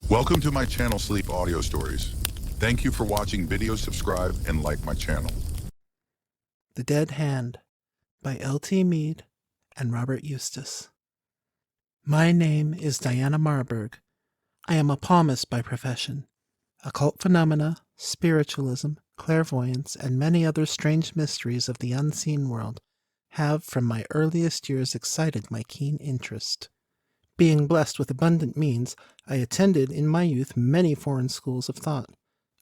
Welcome to my channel Sleep Audio Stories. Thank you for watching. Video, subscribe, and like my channel. The Dead Hand by L.T. Mead and Robert Eustace. My name is Diana Marburg. I am a palmist by profession. Occult phenomena, spiritualism, clairvoyance, and many other strange mysteries of the unseen world have from my earliest years excited my keen interest. Being blessed with abundant means, I attended in my youth many foreign schools of thought.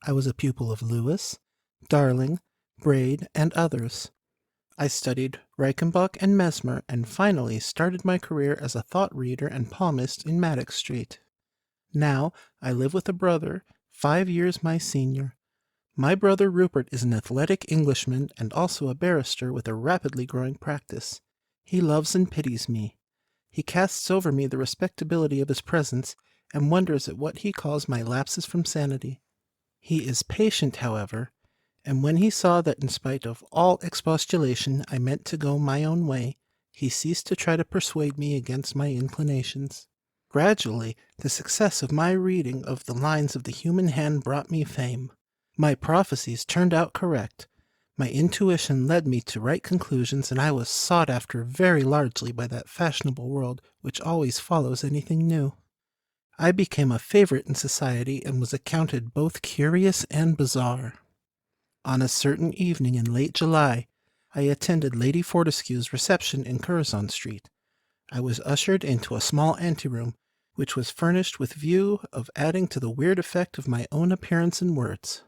I was a pupil of Lewis, Darling, Braid, and others. I studied Reichenbach and Mesmer, and finally started my career as a thought reader and palmist in Maddox Street. Now I live with a brother, 5 years my senior. My brother Rupert is an athletic Englishman and also a barrister with a rapidly growing practice. He loves and pities me. He casts over me the respectability of his presence and wonders at what he calls my lapses from sanity. He is patient, however, and when he saw that in spite of all expostulation I meant to go my own way, he ceased to try to persuade me against my inclinations. Gradually, the success of my reading of the lines of the human hand brought me fame. My prophecies turned out correct. My intuition led me to right conclusions, and I was sought after very largely by that fashionable world which always follows anything new. I became a favorite in society and was accounted both curious and bizarre. On a certain evening in late July, I attended Lady Fortescue's reception in Curzon Street. I was ushered into a small anteroom, which was furnished with view of adding to the weird effect of my own appearance and words.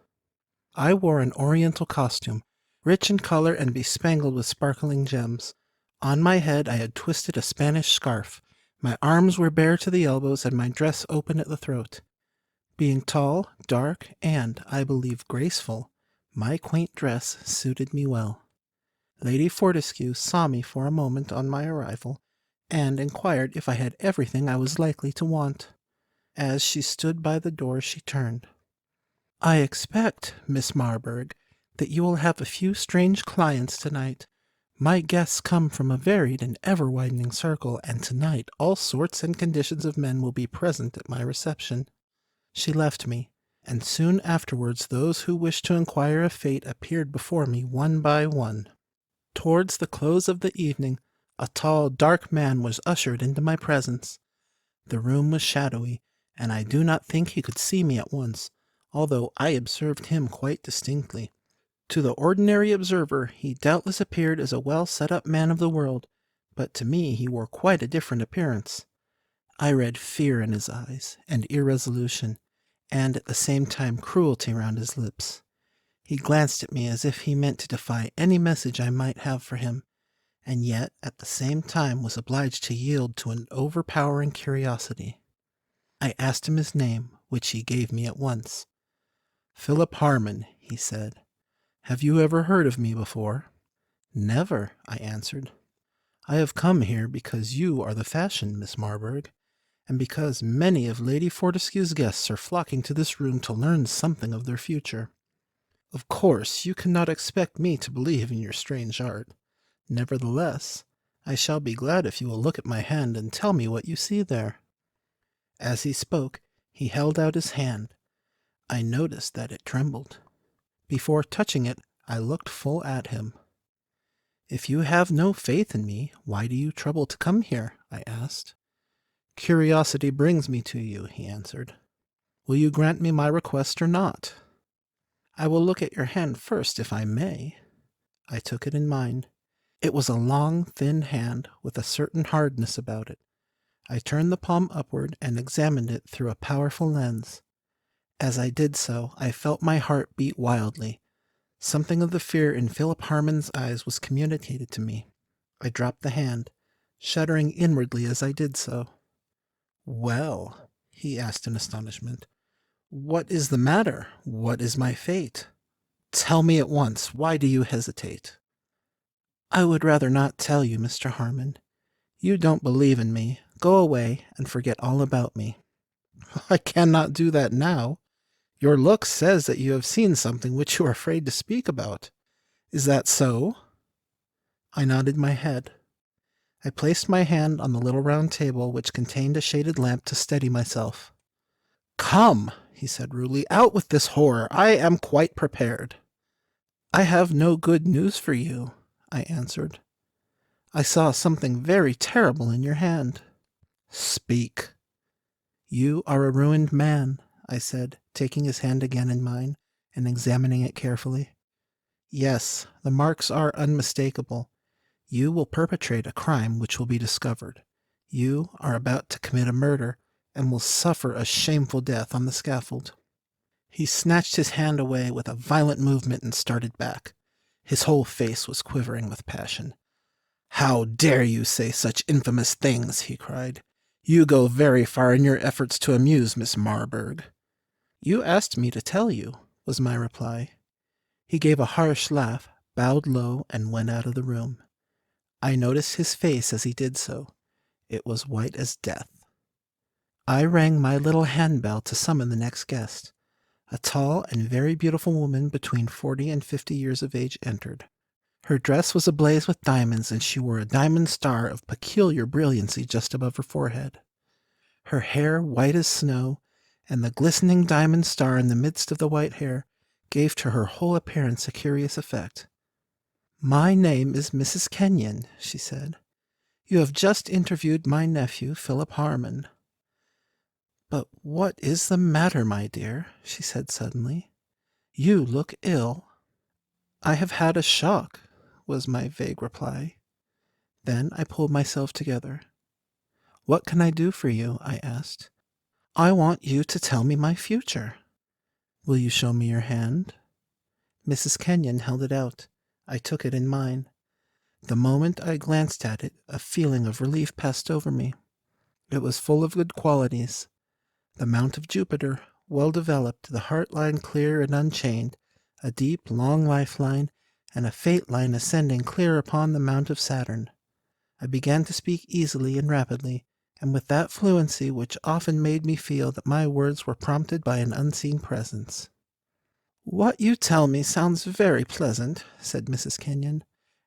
I wore an oriental costume, rich in color and bespangled with sparkling gems. On my head I had twisted a Spanish scarf. My arms were bare to the elbows and my dress open at the throat. Being tall, dark, and, I believe, graceful, my quaint dress suited me well. Lady Fortescue saw me for a moment on my arrival, and inquired if I had everything I was likely to want. As she stood by the door she turned. "I expect, Miss Marburg, that you will have a few strange clients tonight. My guests come from a varied and ever-widening circle, and tonight all sorts and conditions of men will be present at my reception." She left me, and soon afterwards those who wished to inquire of fate appeared before me one by one. Towards the close of the evening, a tall, dark man was ushered into my presence. The room was shadowy, and I do not think he could see me at once, although I observed him quite distinctly. To the ordinary observer he doubtless appeared as a well-set-up man of the world, but to me he wore quite a different appearance. I read fear in his eyes, and irresolution, and at the same time cruelty round his lips. He glanced at me as if he meant to defy any message I might have for him, and yet at the same time was obliged to yield to an overpowering curiosity. I asked him his name, which he gave me at once. "Philip Harmon," he said. "Have you ever heard of me before?" "Never," I answered. "I have come here because you are the fashion, Miss Marburg, and because many of Lady Fortescue's guests are flocking to this room to learn something of their future. Of course, you cannot expect me to believe in your strange art. Nevertheless, I shall be glad if you will look at my hand and tell me what you see there." As he spoke, he held out his hand. I noticed that it trembled. Before touching it, I looked full at him. "If you have no faith in me, why do you trouble to come here?" I asked. "Curiosity brings me to you," he answered. "Will you grant me my request or not?" "I will look at your hand first, if I may." I took it in mine. It was a long, thin hand, with a certain hardness about it. I turned the palm upward and examined it through a powerful lens. As I did so, I felt my heart beat wildly. Something of the fear in Philip Harmon's eyes was communicated to me. I dropped the hand, shuddering inwardly as I did so. "Well," he asked in astonishment, "what is the matter? What is my fate? Tell me at once. Why do you hesitate?" "I would rather not tell you, Mr. Harmon. You don't believe in me. Go away and forget all about me." "I cannot do that now. Your look says that you have seen something which you are afraid to speak about. Is that so?" I nodded my head. I placed my hand on the little round table which contained a shaded lamp to steady myself. Come, he said rudely, out with this horror. I am quite prepared. I have no good news for you, I answered. I saw something very terrible in your hand. Speak. You are a ruined man, I said, taking his hand again in mine and examining it carefully. Yes, the marks are unmistakable. You will perpetrate a crime which will be discovered. You are about to commit a murder and will suffer a shameful death on the scaffold. He snatched his hand away with a violent movement and started back. His whole face was quivering with passion. How dare you say such infamous things, he cried. You go very far in your efforts to amuse Miss Marburg. You asked me to tell you, was my reply. He gave a harsh laugh, bowed low, and went out of the room. I noticed his face as he did so. It was white as death. I rang my little handbell to summon the next guest. A tall and very beautiful woman between 40 and 50 years of age entered. Her dress was ablaze with diamonds, and she wore a diamond star of peculiar brilliancy just above her forehead. Her hair, white as snow, and the glistening diamond star in the midst of the white hair, gave to her whole appearance a curious effect. My name is Mrs. Kenyon, she said. You have just interviewed my nephew, Philip Harmon. But what is the matter, my dear? She said suddenly. You look ill. I have had a shock, was my vague reply. Then I pulled myself together. What can I do for you? I asked. I want you to tell me my future. Will you show me your hand? Mrs. Kenyon held it out. I took it in mine. The moment I glanced at it, a feeling of relief passed over me. It was full of good qualities. The Mount of Jupiter, well developed, the heart line clear and unchained, a deep, long lifeline, and a fate line ascending clear upon the Mount of Saturn. I began to speak easily and rapidly, and with that fluency which often made me feel that my words were prompted by an unseen presence. What you tell me sounds very pleasant, said Mrs. Kenyon,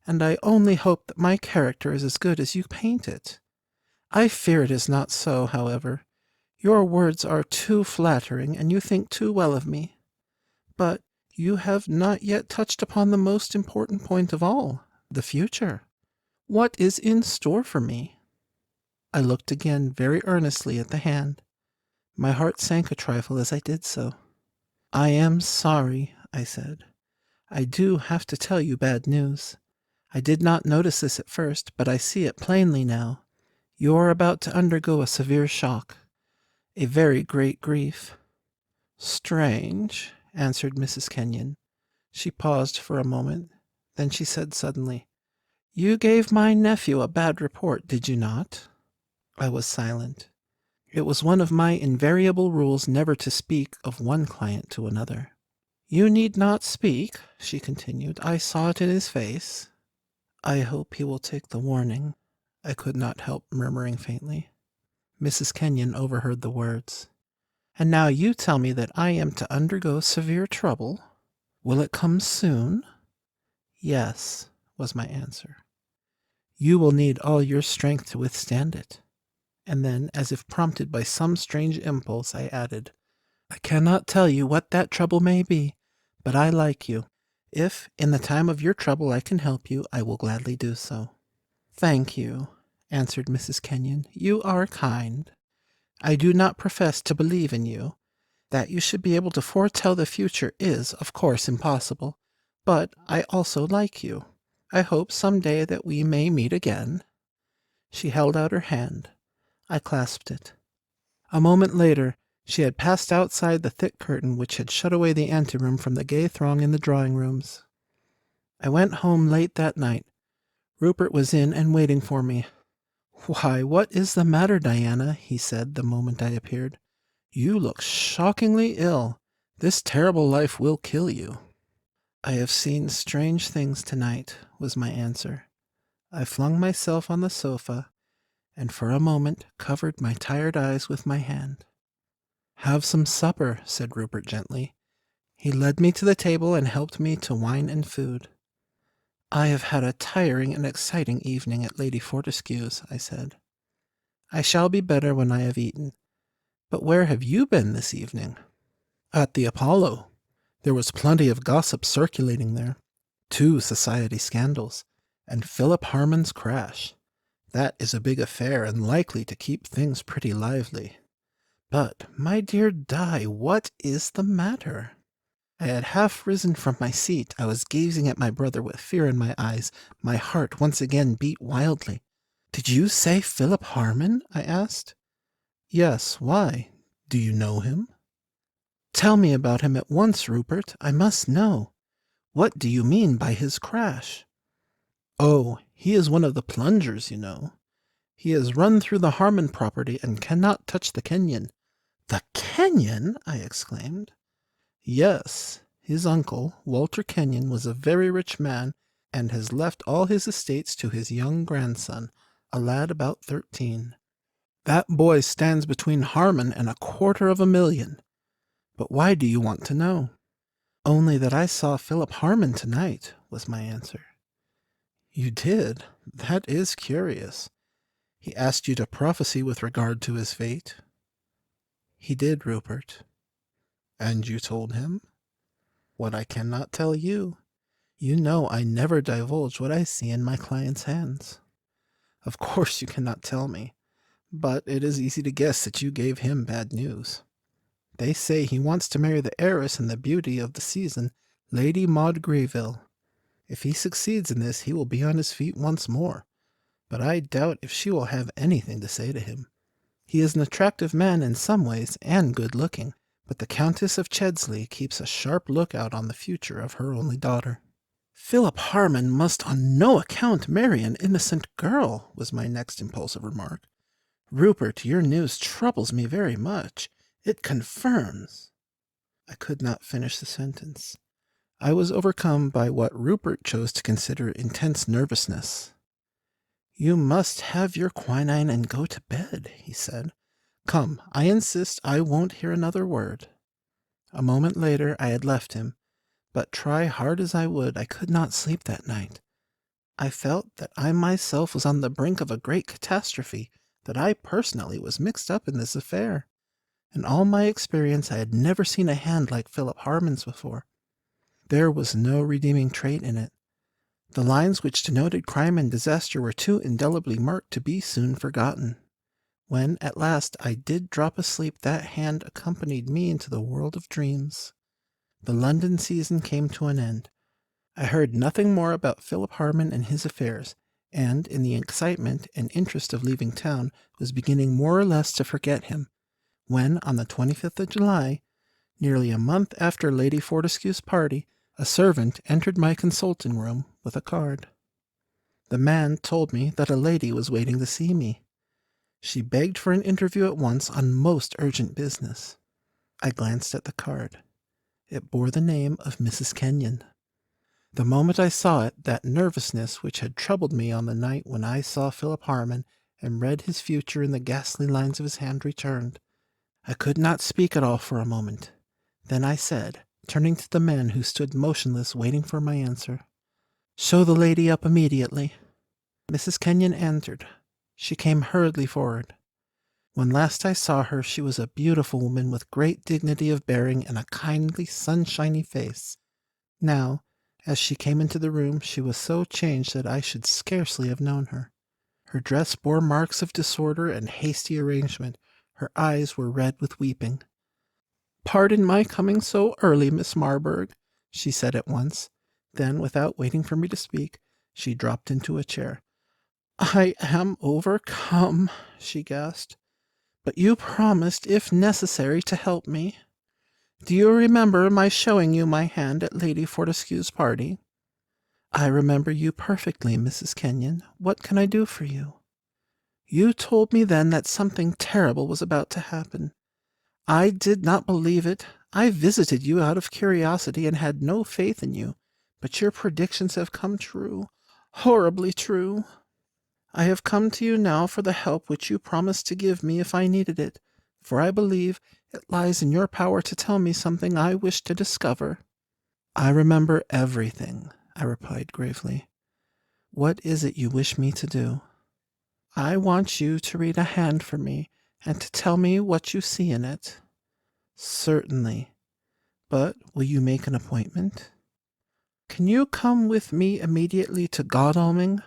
and I only hope that my character is as good as you paint it. I fear it is not so, however. Your words are too flattering, and you think too well of me. But you have not yet touched upon the most important point of all, the future. What is in store for me? I looked again very earnestly at the hand. My heart sank a trifle as I did so. I am sorry, I said. I do have to tell you bad news. I did not notice this at first, but I see it plainly now. You are about to undergo a severe shock, a very great grief. Strange, answered Mrs. Kenyon. She paused for a moment. Then she said suddenly, You gave my nephew a bad report, did you not? I was silent. It was one of my invariable rules never to speak of one client to another. You need not speak, she continued. I saw it in his face. I hope he will take the warning, I could not help murmuring faintly. Mrs. Kenyon overheard the words. And now you tell me that I am to undergo severe trouble? Will it come soon? Yes, was my answer. You will need all your strength to withstand it. And then, as if prompted by some strange impulse, I added, I cannot tell you what that trouble may be, but I like you. If, in the time of your trouble, I can help you, I will gladly do so. Thank you, answered Mrs. Kenyon. You are kind. I do not profess to believe in you. That you should be able to foretell the future is, of course, impossible. But I also like you. I hope some day that we may meet again. She held out her hand. I clasped it. A moment later, she had passed outside the thick curtain which had shut away the anteroom from the gay throng in the drawing-rooms. I went home late that night. Rupert was in and waiting for me. Why, what is the matter, Diana? He said the moment I appeared. You look shockingly ill. This terrible life will kill you. I have seen strange things tonight, was my answer. I flung myself on the sofa, and for a moment covered my tired eyes with my hand. Have some supper, said Rupert gently. He led me to the table and helped me to wine and food. I have had a tiring and exciting evening at Lady Fortescue's, I said. I shall be better when I have eaten. But where have you been this evening? At the Apollo. There was plenty of gossip circulating there. 2 society scandals, and Philip Harmon's crash. That is a big affair and likely to keep things pretty lively. But, my dear Di, what is the matter? I had half risen from my seat. I was gazing at my brother with fear in my eyes. My heart once again beat wildly. Did you say Philip Harmon? I asked. Yes, why? Do you know him? Tell me about him at once, Rupert. I must know. What do you mean by his crash? Oh, he is one of the plungers, you know. He has run through the Harmon property and cannot touch the Kenyon. The Kenyon? I exclaimed. Yes, his uncle, Walter Kenyon, was a very rich man and has left all his estates to his young grandson, a lad about 13. That boy stands between Harmon and $250,000. But why do you want to know? Only that I saw Philip Harmon tonight, was my answer. You did? That is curious. He asked you to prophesy with regard to his fate? He did, Rupert. And you told him? What I cannot tell you. You know I never divulge what I see in my client's hands. Of course you cannot tell me, but it is easy to guess that you gave him bad news. They say he wants to marry the heiress and the beauty of the season, Lady Maud Greville. If he succeeds in this, he will be on his feet once more, but I doubt if she will have anything to say to him. He is an attractive man in some ways, and good-looking, but the Countess of Chedsley keeps a sharp lookout on the future of her only daughter. Philip Harmon must on no account marry an innocent girl, was my next impulsive remark. Rupert, your news troubles me very much. It confirms. I could not finish the sentence. I was overcome by what Rupert chose to consider intense nervousness. You must have your quinine and go to bed, he said. Come, I insist. I won't hear another word. A moment later I had left him, but try hard as I would, I could not sleep that night. I felt that I myself was on the brink of a great catastrophe, that I personally was mixed up in this affair. In all my experience I had never seen a hand like Philip Harmon's before. There was no redeeming trait in it. The lines which denoted crime and disaster were too indelibly marked to be soon forgotten. When, at last, I did drop asleep, that hand accompanied me into the world of dreams. The London season came to an end. I heard nothing more about Philip Harmon and his affairs, and, in the excitement and interest of leaving town, was beginning more or less to forget him, when, on the 25th of July, nearly a month after Lady Fortescue's party, a servant entered my consulting room with a card. The man told me that a lady was waiting to see me. She begged for an interview at once on most urgent business. I glanced at the card. It bore the name of Mrs. Kenyon. The moment I saw it, that nervousness which had troubled me on the night when I saw Philip Harmon and read his future in the ghastly lines of his hand returned. I could not speak at all for a moment. Then I said, turning to the man who stood motionless waiting for my answer, "Show the lady up immediately." Mrs. Kenyon entered. She came hurriedly forward. When last I saw her, she was a beautiful woman with great dignity of bearing and a kindly, sunshiny face. Now, as she came into the room, she was so changed that I should scarcely have known her. Her dress bore marks of disorder and hasty arrangement. Her eyes were red with weeping. "Pardon my coming so early, Miss Marburg," she said at once. Then, without waiting for me to speak, she dropped into a chair. "I am overcome," she gasped. "But you promised, if necessary, to help me. Do you remember my showing you my hand at Lady Fortescue's party?" "I remember you perfectly, Mrs. Kenyon. What can I do for you?" "You told me then that something terrible was about to happen. I did not believe it. I visited you out of curiosity and had no faith in you, but your predictions have come true, horribly true. I have come to you now for the help which you promised to give me if I needed it, for I believe it lies in your power to tell me something I wish to discover." "I remember everything," I replied gravely. "What is it you wish me to do?" "I want you to read a hand for me, and to tell me what you see in it. Certainly. But will you make an appointment? Can you come with me immediately to Godalming?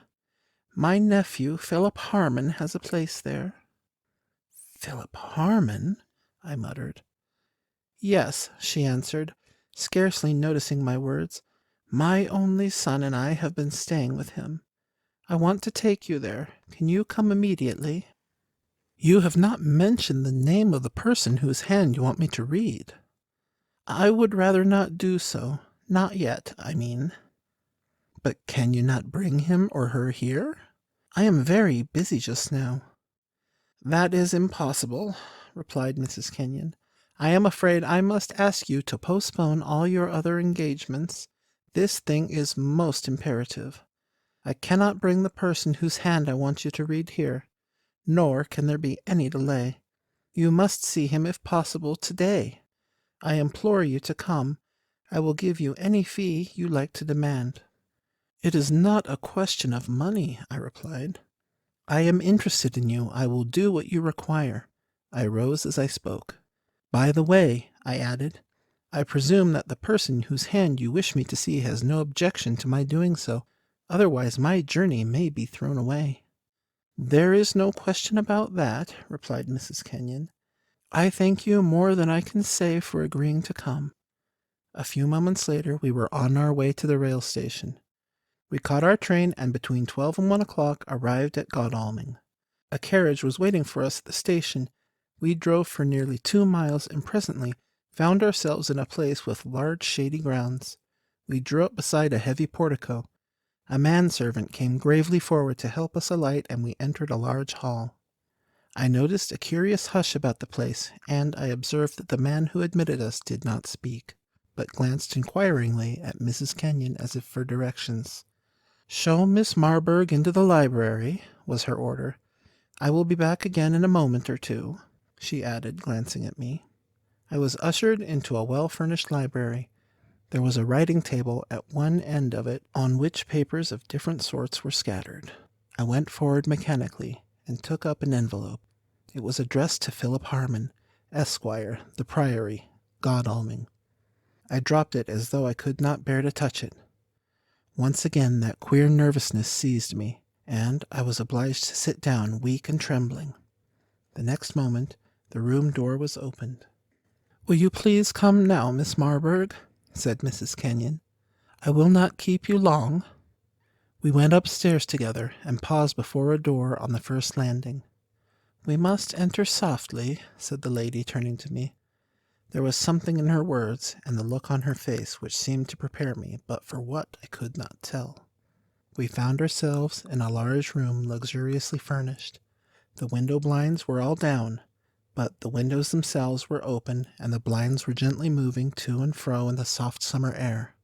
My nephew, Philip Harmon, has a place there. Philip Harmon? I muttered. Yes, she answered, scarcely noticing my words. My only son and I have been staying with him. I want to take you there. Can you come immediately? You have not mentioned the name of the person whose hand you want me to read. I would rather not do so. Not yet, I mean. But can you not bring him or her here? I am very busy just now. That is impossible, replied Mrs. Kenyon. I am afraid I must ask you to postpone all your other engagements. This thing is most imperative. I cannot bring the person whose hand I want you to read here, nor can there be any delay. You must see him if possible today. I implore you to come. I will give you any fee you like to demand. It is not a question of money, I replied. I am interested in you. I will do what you require. I rose as I spoke. By the way, I added, I presume that the person whose hand you wish me to see has no objection to my doing so. Otherwise my journey may be thrown away. There is no question about that, replied Mrs. Kenyon. I thank you more than I can say for agreeing to come. A few moments later we were on our way to the rail station. We caught our train and between 12 and 1 o'clock arrived at Godalming. A carriage was waiting for us at the station. We drove for nearly 2 miles and presently found ourselves in a place with large shady grounds. We drew up beside a heavy portico. A manservant came gravely forward to help us alight, and we entered a large hall. I noticed a curious hush about the place, and I observed that the man who admitted us did not speak, but glanced inquiringly at Mrs. Kenyon as if for directions. "Show Miss Marburg into the library," was her order. "I will be back again in a moment or two," she added, glancing at me. I was ushered into a well-furnished library. There was a writing table at one end of it on which papers of different sorts were scattered. I went forward mechanically and took up an envelope. It was addressed to Philip Harmon, Esquire, The Priory, Godalming. I dropped it as though I could not bear to touch it. Once again that queer nervousness seized me, and I was obliged to sit down weak and trembling. The next moment the room door was opened. "Will you please come now, Miss Marburg?" said Mrs. Kenyon. "I will not keep you long." We went upstairs together and paused before a door on the first landing. "We must enter softly," said the lady, turning to me. There was something in her words and the look on her face which seemed to prepare me, but for what I could not tell. We found ourselves in a large room luxuriously furnished. The window blinds were all down, but the windows themselves were open, and the blinds were gently moving to and fro in the soft summer air.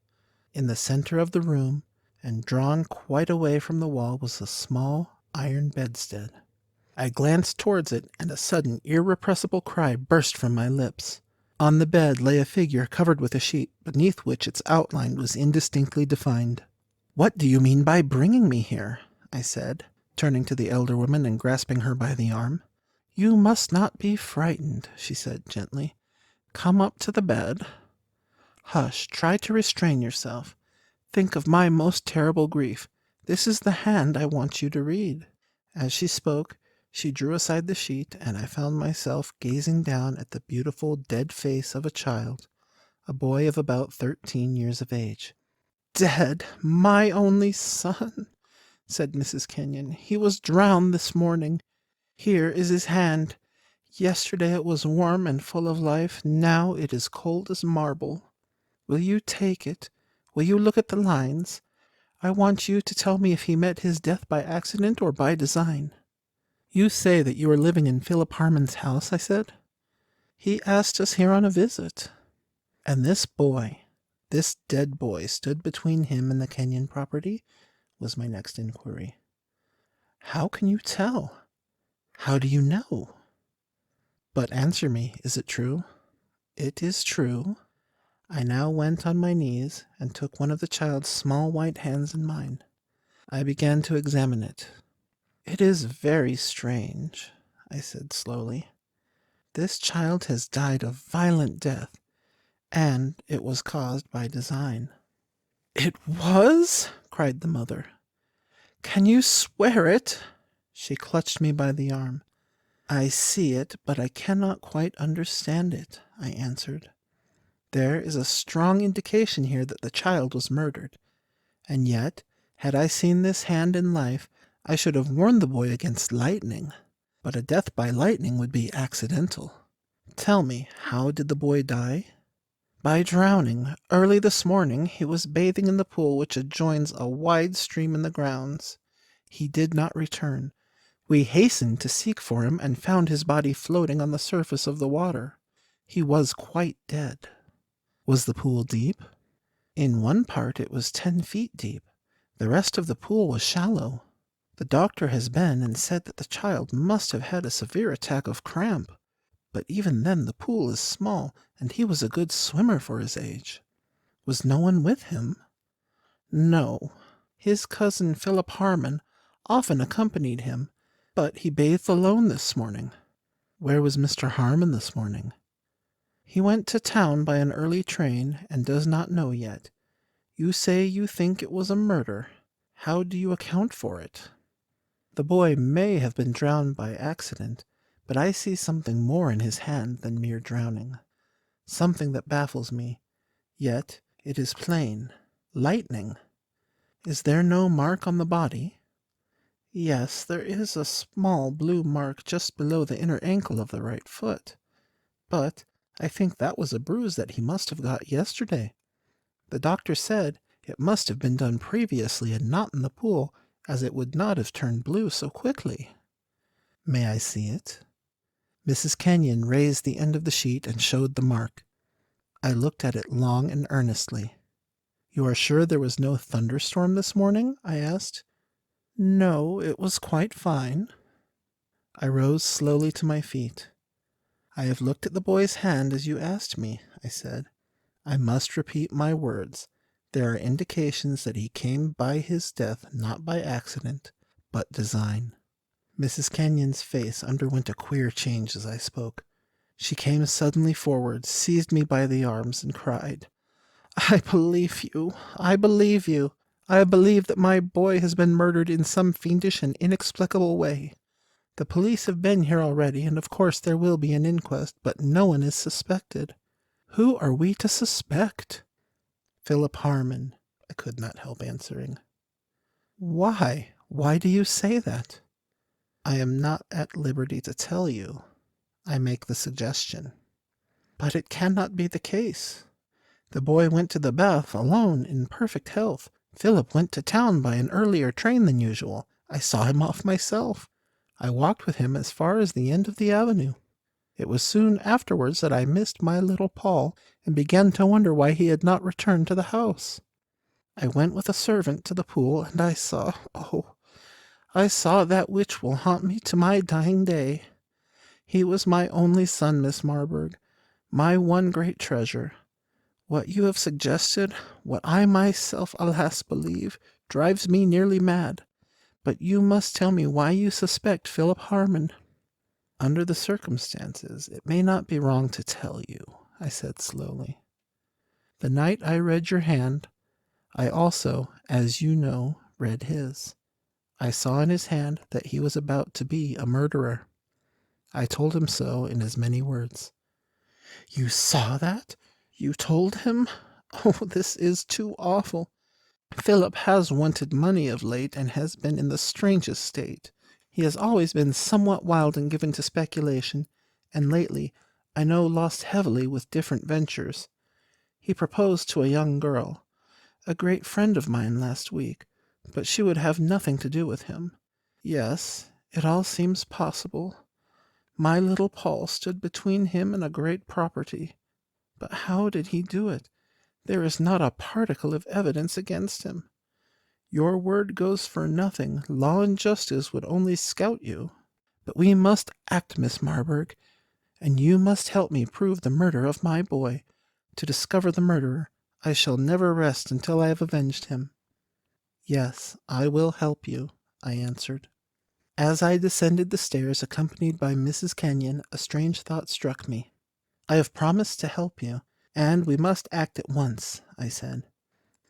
In the center of the room, and drawn quite away from the wall, was a small iron bedstead. I glanced towards it, and a sudden irrepressible cry burst from my lips. On the bed lay a figure covered with a sheet, beneath which its outline was indistinctly defined. "What do you mean by bringing me here?" I said, turning to the elder woman and grasping her by the arm. "You must not be frightened," she said gently. "Come up to the bed. Hush, try to restrain yourself. Think of my most terrible grief. This is the hand I want you to read." As she spoke, she drew aside the sheet, and I found myself gazing down at the beautiful dead face of a child, a boy of about 13 years of age. "Dead! My only son!" said Mrs. Kenyon. "He was drowned this morning. Here is his hand. Yesterday it was warm and full of life. Now it is cold as marble. Will you take it? Will you look at the lines? I want you to tell me if he met his death by accident or by design." "You say that you are living in Philip Harmon's house," I said. "He asked us here on a visit." "And this boy, this dead boy, stood between him and the Kenyon property?" was my next inquiry. "How can you tell? How do you know?" "But answer me, is it true?" "It is true." I now went on my knees and took one of the child's small white hands in mine. I began to examine it. "It is very strange," I said slowly. This child has died a violent death, and it was caused by design." "It was?" cried the mother. "Can you swear it?" She clutched me by the arm. "I see it, but I cannot quite understand it," I answered. "There is a strong indication here that the child was murdered. And yet, had I seen this hand in life, I should have warned the boy against lightning. But a death by lightning would be accidental. Tell me, how did the boy die?" "By drowning. Early this morning he was bathing in the pool which adjoins a wide stream in the grounds. He did not return. We hastened to seek for him and found his body floating on the surface of the water. He was quite dead." "Was the pool deep?" "In one part it was 10 feet deep. The rest of the pool was shallow. The doctor has been and said that the child must have had a severe attack of cramp. But even then the pool is small, and he was a good swimmer for his age." "Was no one with him?" "No. His cousin Philip Harmon often accompanied him, but he bathed alone this morning." "Where was Mr. Harmon this morning?" "He went to town by an early train, and does not know yet. You say you think it was a murder. How do you account for it?" "The boy may have been drowned by accident, but I see something more in his hand than mere drowning. Something that baffles me. Yet it is plain. Lightning." "Is there no mark on the body?" "Yes, there is a small blue mark just below the inner ankle of the right foot. But I think that was a bruise that he must have got yesterday. The doctor said it must have been done previously and not in the pool, as it would not have turned blue so quickly." "May I see it?" Mrs. Kenyon raised the end of the sheet and showed the mark. I looked at it long and earnestly. "You are sure there was no thunderstorm this morning?" I asked. "No, it was quite fine." I rose slowly to my feet. "I have looked at the boy's hand as you asked me," I said. "I must repeat my words. There are indications that he came by his death not by accident, but design." Mrs. Kenyon's face underwent a queer change as I spoke. She came suddenly forward, seized me by the arms, and cried, "I believe you! I believe you! I believe that my boy has been murdered in some fiendish and inexplicable way. The police have been here already, and of course there will be an inquest, but no one is suspected." "Who are we to suspect?" "Philip Harmon," I could not help answering. "Why? Why do you say that?" "I am not at liberty to tell you. I make the suggestion." "But it cannot be the case. The boy went to the bath alone in perfect health. Philip went to town by an earlier train than usual. I saw him off myself. I walked with him as far as the end of the avenue. It was soon afterwards that I missed my little Paul and began to wonder why he had not returned to the house. I went with a servant to the pool, and I saw that which will haunt me to my dying day. He was my only son, Miss Marburg, my one great treasure. What you have suggested, what I myself, alas, believe, drives me nearly mad. But you must tell me why you suspect Philip Harmon." "Under the circumstances, it may not be wrong to tell you," I said slowly. "The night I read your hand, I also, as you know, read his. I saw in his hand that he was about to be a murderer. I told him so in as many words." "You saw that? You told him? Oh, this is too awful. Philip has wanted money of late and has been in the strangest state. He has always been somewhat wild and given to speculation, and lately, I know, lost heavily with different ventures. He proposed to a young girl, a great friend of mine, last week, but she would have nothing to do with him. Yes, it all seems possible. My little Paul stood between him and a great property. But how did he do it? There is not a particle of evidence against him. Your word goes for nothing. Law and justice would only scout you. But we must act, Miss Marburg, and you must help me prove the murder of my boy. To discover the murderer, I shall never rest until I have avenged him." "Yes, I will help you," I answered. As I descended the stairs accompanied by Mrs. Kenyon, a strange thought struck me. I have promised to help you, and we must act at once, I said.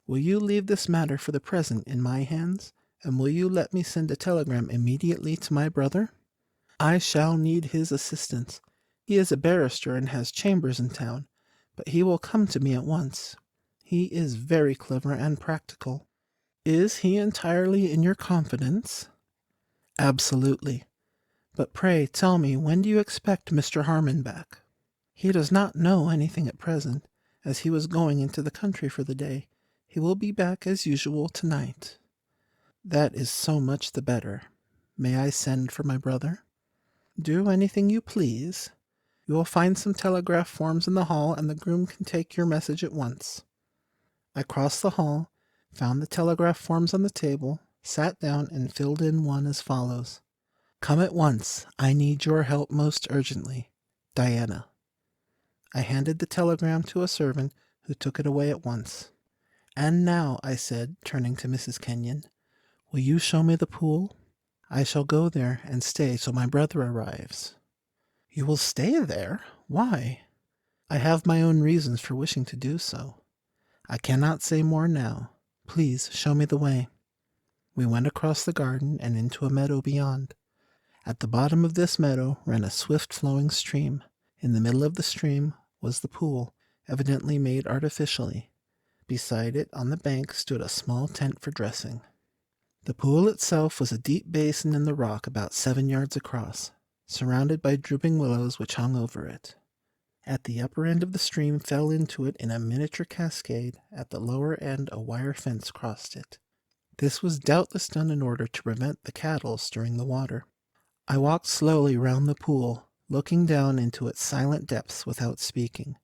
Will you leave this matter for the present in my hands, and will you let me send a telegram immediately to my brother? I shall need his assistance. He is a barrister and has chambers in town, but he will come to me at once. He is very clever and practical. Is he entirely in your confidence? Absolutely. But pray tell me, when do you expect Mr. Harmon back? He does not know anything at present, as he was going into the country for the day. He will be back as usual tonight. That is so much the better. May I send for my brother? Do anything you please. You will find some telegraph forms in the hall, and the groom can take your message at once. I crossed the hall, found the telegraph forms on the table, sat down, and filled in one as follows. Come at once. I need your help most urgently. Diana. I handed the telegram to a servant, who took it away at once. And now, I said, turning to Mrs. Kenyon, will you show me the pool? I shall go there and stay till my brother arrives. You will stay there? Why? I have my own reasons for wishing to do so. I cannot say more now. Please show me the way. We went across the garden and into a meadow beyond. At the bottom of this meadow ran a swift-flowing stream. In the middle of the stream was the pool, evidently made artificially. Beside it, on the bank, stood a small tent for dressing. The pool itself was a deep basin in the rock about 7 yards across, surrounded by drooping willows which hung over it. At the upper end of the stream fell into it in a miniature cascade. At the lower end a wire fence crossed it. This was doubtless done in order to prevent the cattle stirring the water. I walked slowly round the pool, looking down into its silent depths without speaking.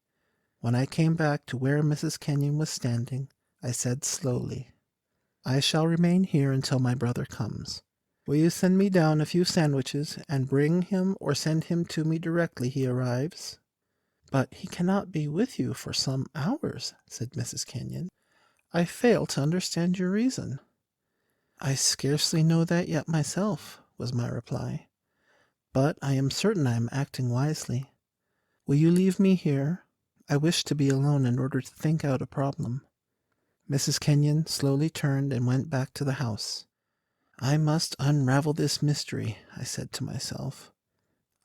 When I came back to where Mrs. Kenyon was standing, I said slowly, I shall remain here until my brother comes. Will you send me down a few sandwiches, and bring him or send him to me directly he arrives? But he cannot be with you for some hours, said Mrs. Kenyon. I fail to understand your reason. I scarcely know that yet myself, was my reply. But I am certain I am acting wisely. Will you leave me here? I wish to be alone in order to think out a problem. Mrs. Kenyon slowly turned and went back to the house. I must unravel this mystery, I said to myself.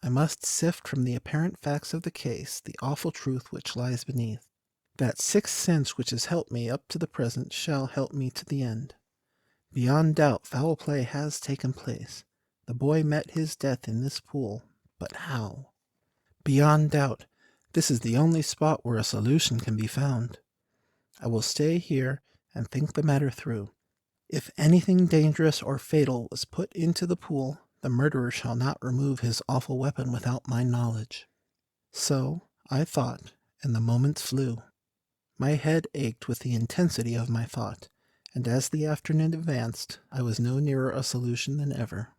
I must sift from the apparent facts of the case the awful truth which lies beneath. That sixth sense which has helped me up to the present shall help me to the end. Beyond doubt, foul play has taken place. The boy met his death in this pool. But how? Beyond doubt, this is the only spot where a solution can be found. I will stay here and think the matter through. If anything dangerous or fatal was put into the pool, the murderer shall not remove his awful weapon without my knowledge. So I thought, and the moments flew. My head ached with the intensity of my thought, and as the afternoon advanced, I was no nearer a solution than ever.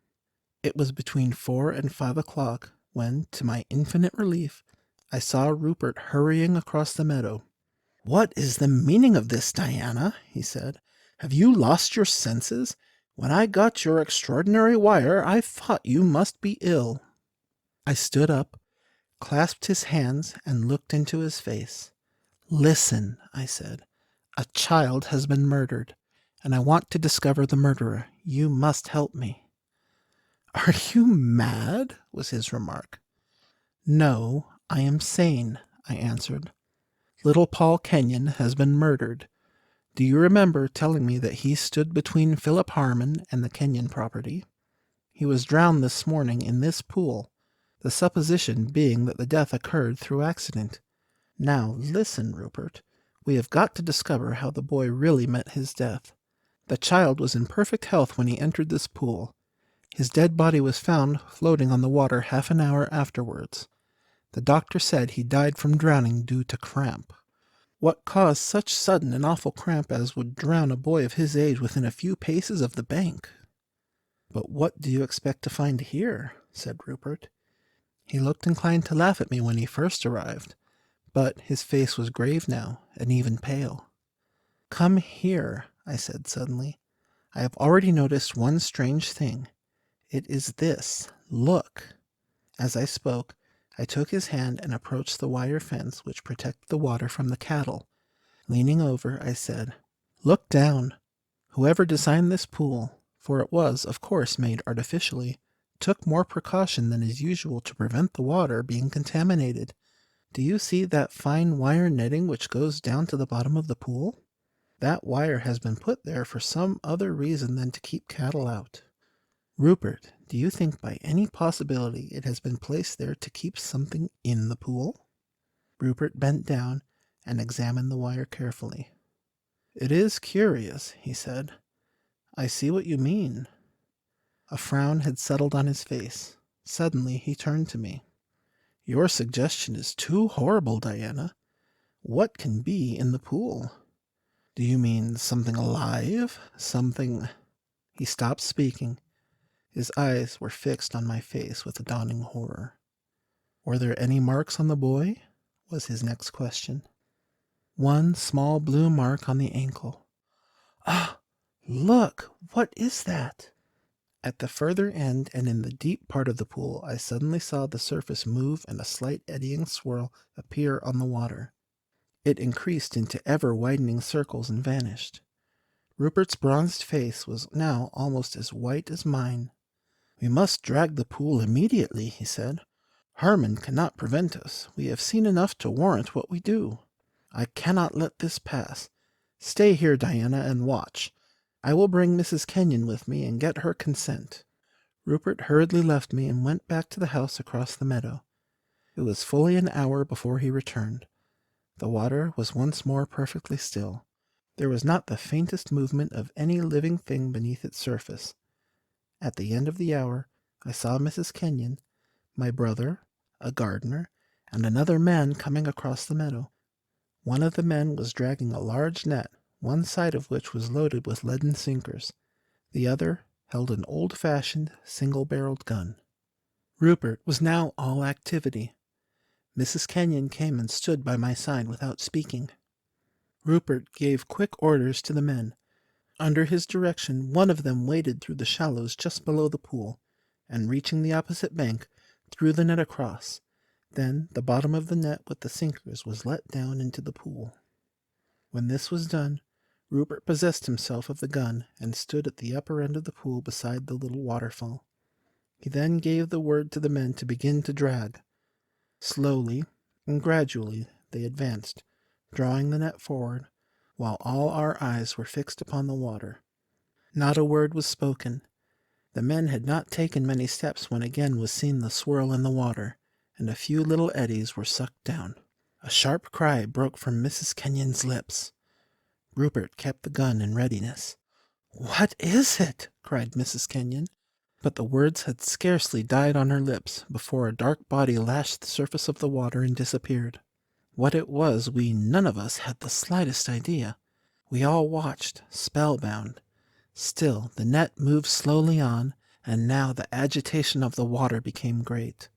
It was between 4 and 5 o'clock when, to my infinite relief, I saw Rupert hurrying across the meadow. What is the meaning of this, Diana? He said. Have you lost your senses? When I got your extraordinary wire, I thought you must be ill. I stood up, clasped his hands, and looked into his face. Listen, I said. A child has been murdered, and I want to discover the murderer. You must help me. Are you mad? Was his remark. No, I am sane, I answered. Little Paul Kenyon has been murdered. Do you remember telling me that he stood between Philip Harmon and the Kenyon property? He was drowned this morning in this pool, the supposition being that the death occurred through accident. Now listen, Rupert. We have got to discover how the boy really met his death. The child was in perfect health when he entered this pool. His dead body was found floating on the water half an hour afterwards. The doctor said he died from drowning due to cramp. What caused such sudden and awful cramp as would drown a boy of his age within a few paces of the bank? But what do you expect to find here? Said Rupert. He looked inclined to laugh at me when he first arrived, but his face was grave now, and even pale. Come here, I said suddenly. I have already noticed one strange thing. It is this. Look." As I spoke, I took his hand and approached the wire fence which protected the water from the cattle. Leaning over, I said, "Look down. Whoever designed this pool, for it was, of course, made artificially, took more precaution than is usual to prevent the water being contaminated. Do you see that fine wire netting which goes down to the bottom of the pool? That wire has been put there for some other reason than to keep cattle out. Rupert, do you think by any possibility it has been placed there to keep something in the pool?" Rupert bent down and examined the wire carefully. "It is curious," he said. "I see what you mean." A frown had settled on his face. Suddenly he turned to me. "Your suggestion is too horrible, Diana. What can be in the pool? Do you mean something alive? Something—" He stopped speaking. His eyes were fixed on my face with a dawning horror. "Were there any marks on the boy?" was his next question. "One small blue mark on the ankle." "Ah, look! What is that?" At the further end and in the deep part of the pool, I suddenly saw the surface move and a slight eddying swirl appear on the water. It increased into ever-widening circles and vanished. Rupert's bronzed face was now almost as white as mine. "We must drag the pool immediately," he said. "Harmon cannot prevent us. We have seen enough to warrant what we do. I cannot let this pass. Stay here, Diana, and watch. I will bring Mrs. Kenyon with me and get her consent." Rupert hurriedly left me and went back to the house across the meadow. It was fully an hour before he returned. The water was once more perfectly still. There was not the faintest movement of any living thing beneath its surface. At the end of the hour, I saw Mrs. Kenyon, my brother, a gardener, and another man coming across the meadow. One of the men was dragging a large net, one side of which was loaded with leaden sinkers. The other held an old-fashioned, single-barreled gun. Rupert was now all activity. Mrs. Kenyon came and stood by my side without speaking. Rupert gave quick orders to the men. Under his direction, one of them waded through the shallows just below the pool, and reaching the opposite bank, threw the net across. Then the bottom of the net with the sinkers was let down into the pool. When this was done, Rupert possessed himself of the gun and stood at the upper end of the pool beside the little waterfall. He then gave the word to the men to begin to drag. Slowly and gradually they advanced, drawing the net forward, while all our eyes were fixed upon the water. Not a word was spoken. The men had not taken many steps when again was seen the swirl in the water, and a few little eddies were sucked down. A sharp cry broke from Mrs. Kenyon's lips. Rupert kept the gun in readiness. "What is it?" cried Mrs. Kenyon. But the words had scarcely died on her lips before a dark body lashed the surface of the water and disappeared. What it was we none of us had the slightest idea. We all watched, spellbound. Still the net moved slowly on, and now the agitation of the water became great.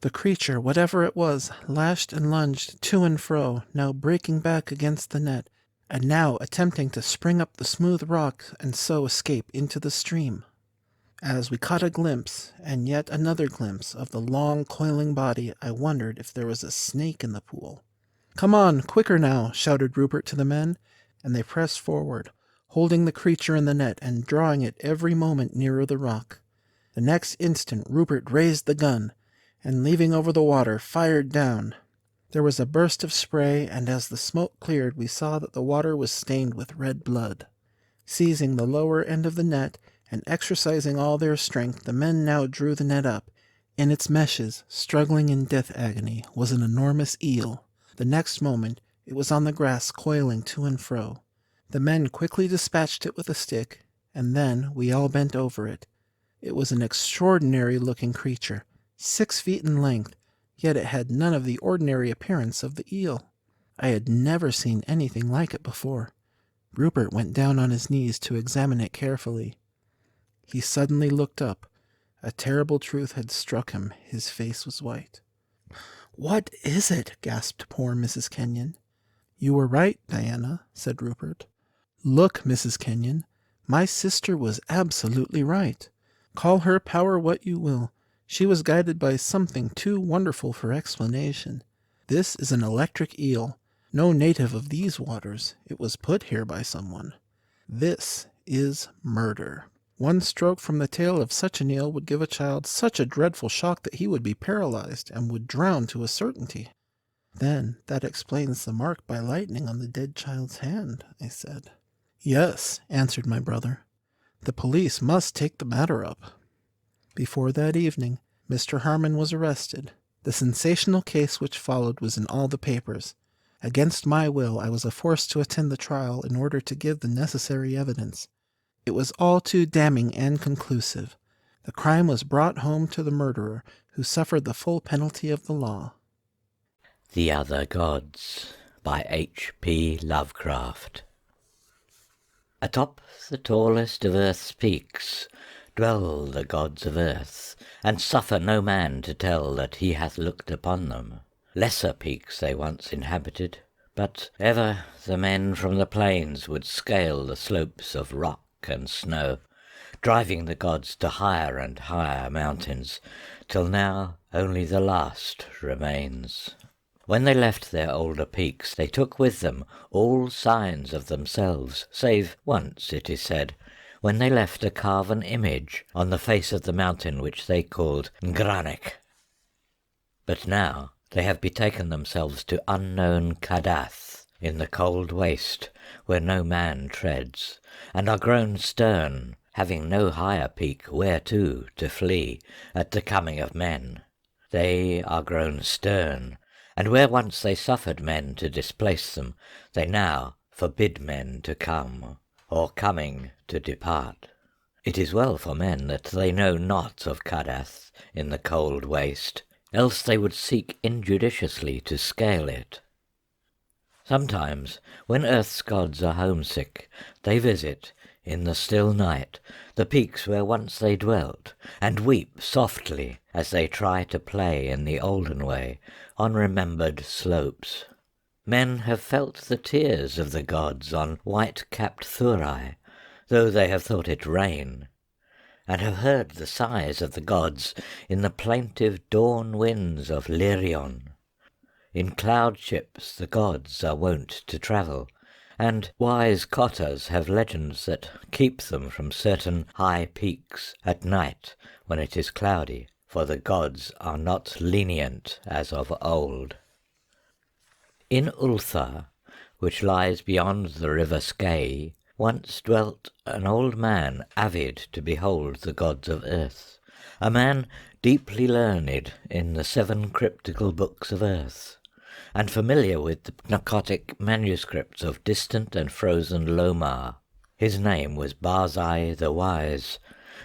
The creature, whatever it was, lashed and lunged to and fro, now breaking back against the net, and now attempting to spring up the smooth rock and so escape into the stream. As we caught a glimpse, and yet another glimpse, of the long, coiling body, I wondered if there was a snake in the pool. "Come on, quicker now!" shouted Rupert to the men, and they pressed forward, holding the creature in the net and drawing it every moment nearer the rock. The next instant Rupert raised the gun, and leaving over the water, fired down. There was a burst of spray, and as the smoke cleared, we saw that the water was stained with red blood. Seizing the lower end of the net, and exercising all their strength, the men now drew the net up. In its meshes, struggling in death agony, was an enormous eel. The next moment it was on the grass coiling to and fro. The men quickly dispatched it with a stick, and then we all bent over it. It was an extraordinary-looking creature, 6 feet in length, yet it had none of the ordinary appearance of the eel. I had never seen anything like it before. Rupert went down on his knees to examine it carefully. He suddenly looked up. A terrible truth had struck him. His face was white. "What is it?" gasped poor Mrs. Kenyon. "You were right, Diana," said Rupert. "Look, Mrs. Kenyon, my sister was absolutely right. Call her power what you will, she was guided by something too wonderful for explanation. This is an electric eel, no native of these waters. It was put here by someone. This is murder. One stroke from the tail of such an eel would give a child such a dreadful shock that he would be paralyzed and would drown to a certainty. Then that explains the mark by lightning on the dead child's hand, I said. Yes, answered my brother. The police must take the matter up. Before that evening, Mr. Harmon was arrested. The sensational case which followed was in all the papers. Against my will, I was forced to attend the trial in order to give the necessary evidence. It was all too damning and conclusive. The crime was brought home to the murderer, who suffered the full penalty of the law. The Other Gods by H.P. Lovecraft. Atop the tallest of earth's peaks dwell the gods of earth, and suffer no man to tell that he hath looked upon them. Lesser peaks they once inhabited, but ever the men from the plains would scale the slopes of rock and snow, driving the gods to higher and higher mountains, till now only the last remains. When they left their older peaks, they took with them all signs of themselves, save once, it is said, when they left a carven image on the face of the mountain which they called Ngranek. But now they have betaken themselves to unknown Kadath, in the cold waste where no man treads, and are grown stern, having no higher peak whereto to flee at the coming of men. They are grown stern, and where once they suffered men to displace them, they now forbid men to come, or coming to depart. It is well for men that they know not of Kadath in the cold waste, else they would seek injudiciously to scale it. Sometimes, when earth's gods are homesick, they visit, in the still night, the peaks where once they dwelt, and weep softly as they try to play in the olden way on remembered slopes. Men have felt the tears of the gods on white-capped Thurai, though they have thought it rain, and have heard the sighs of the gods in the plaintive dawn winds of Lirion. In cloud ships the gods are wont to travel, and wise cotters have legends that keep them from certain high peaks at night when it is cloudy, for the gods are not lenient as of old. In Ulthar, which lies beyond the river Skye, once dwelt an old man avid to behold the gods of earth, a man deeply learned in the 7 cryptical books of earth, and familiar with the Pnakotic manuscripts of distant and frozen Lomar. His name was Barzai the Wise,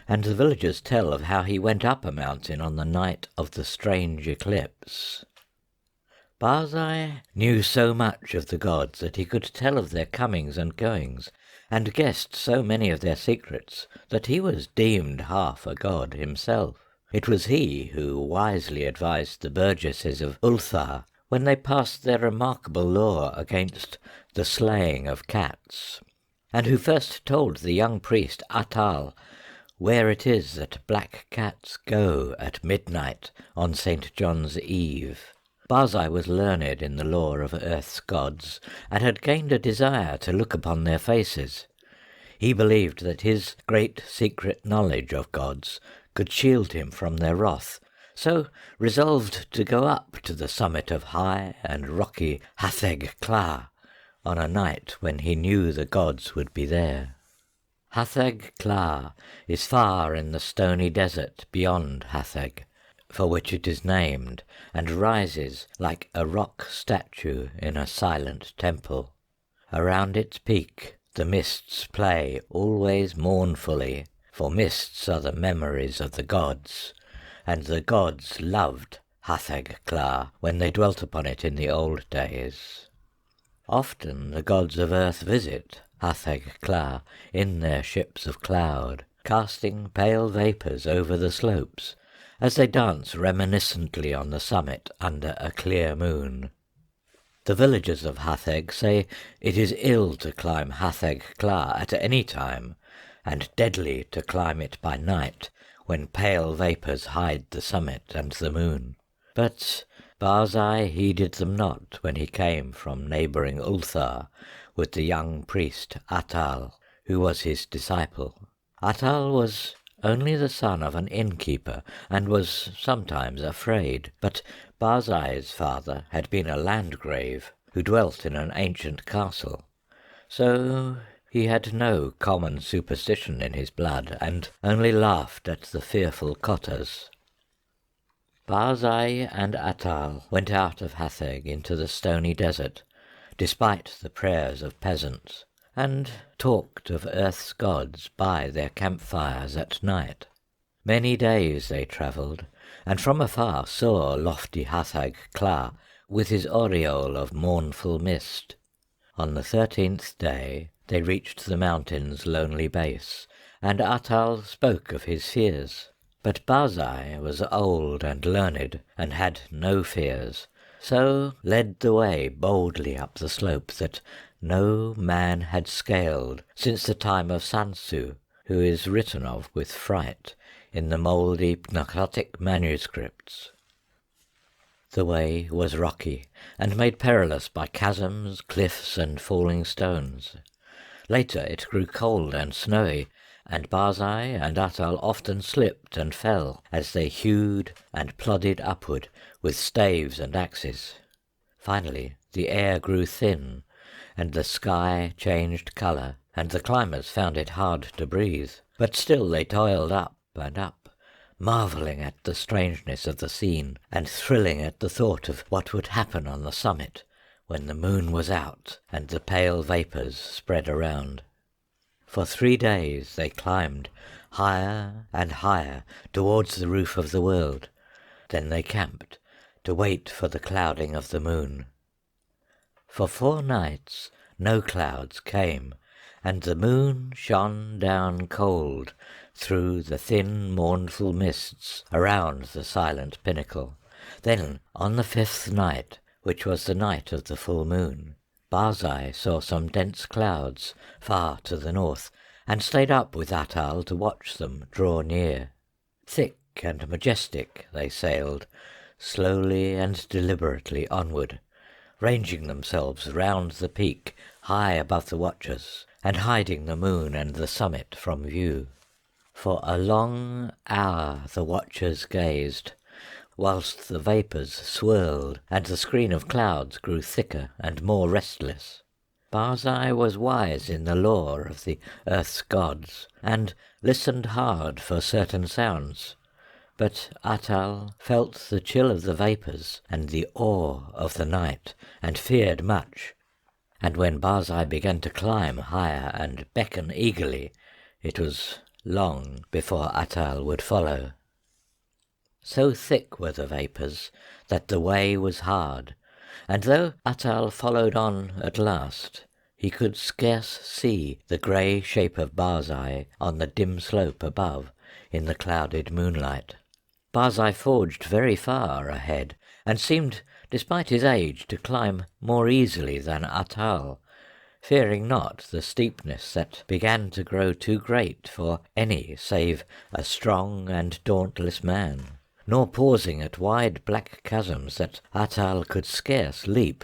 and the villagers tell of how he went up a mountain on the night of the strange eclipse. Barzai knew so much of the gods that he could tell of their comings and goings, and guessed so many of their secrets that he was deemed half a god himself. It was he who wisely advised the burgesses of Ulthar when they passed their remarkable law against the slaying of cats, and who first told the young priest Atal where it is that black cats go at midnight on St. John's Eve. Barzai was learned in the lore of earth's gods, and had gained a desire to look upon their faces. He believed that his great secret knowledge of gods could shield him from their wrath, so resolved to go up to the summit of high and rocky Hatheg Kla on a night when he knew the gods would be there. Hatheg Kla is far in the stony desert beyond Hatheg, for which it is named, and rises like a rock statue in a silent temple. Around its peak the mists play always mournfully, for mists are the memories of the gods, and the gods loved Hatheg Kla when they dwelt upon it in the old days. Often the gods of earth visit Hatheg Kla in their ships of cloud, casting pale vapours over the slopes, as they dance reminiscently on the summit under a clear moon. The villagers of Hatheg say it is ill to climb Hatheg Kla at any time, and deadly to climb it by night, when pale vapours hide the summit and the moon. But Barzai heeded them not when he came from neighbouring Ulthar with the young priest Atal, who was his disciple. Atal was only the son of an innkeeper, and was sometimes afraid, but Barzai's father had been a landgrave who dwelt in an ancient castle, so he had no common superstition in his blood, and only laughed at the fearful cotters. Barzai and Atal went out of Hatheg into the stony desert, despite the prayers of peasants, and talked of earth's gods by their campfires at night. Many days they travelled, and from afar saw lofty Hatheg Kla with his aureole of mournful mist. On the 13th day they reached the mountain's lonely base, and Atal spoke of his fears. But Barzai was old and learned, and had no fears, so led the way boldly up the slope that no man had scaled since the time of Sansu, who is written of with fright in the mouldy Pnakotic manuscripts. The way was rocky, and made perilous by chasms, cliffs, and falling stones. Later it grew cold and snowy, and Barzai and Atal often slipped and fell as they hewed and plodded upward with staves and axes. Finally the air grew thin, and the sky changed colour, and the climbers found it hard to breathe. But still they toiled up and up, marvelling at the strangeness of the scene, and thrilling at the thought of what would happen on the summit when the moon was out and the pale vapours spread around. For 3 days they climbed higher and higher towards the roof of the world. Then they camped to wait for the clouding of the moon. For 4 nights no clouds came, and the moon shone down cold through the thin mournful mists around the silent pinnacle. Then on the 5th night, which was the night of the full moon, Barzai saw some dense clouds far to the north, and stayed up with Atal to watch them draw near. Thick and majestic they sailed, slowly and deliberately onward, ranging themselves round the peak high above the watchers, and hiding the moon and the summit from view. For a long hour the watchers gazed, whilst the vapours swirled and the screen of clouds grew thicker and more restless. Barzai was wise in the lore of the earth's gods, and listened hard for certain sounds. But Atal felt the chill of the vapours and the awe of the night, and feared much. And when Barzai began to climb higher and beckon eagerly, it was long before Atal would follow. So thick were the vapours that the way was hard, and though Atal followed on at last, he could scarce see the grey shape of Barzai on the dim slope above in the clouded moonlight. Barzai forged very far ahead, and seemed, despite his age, to climb more easily than Atal, fearing not the steepness that began to grow too great for any save a strong and dauntless man, nor pausing at wide black chasms that Atal could scarce leap.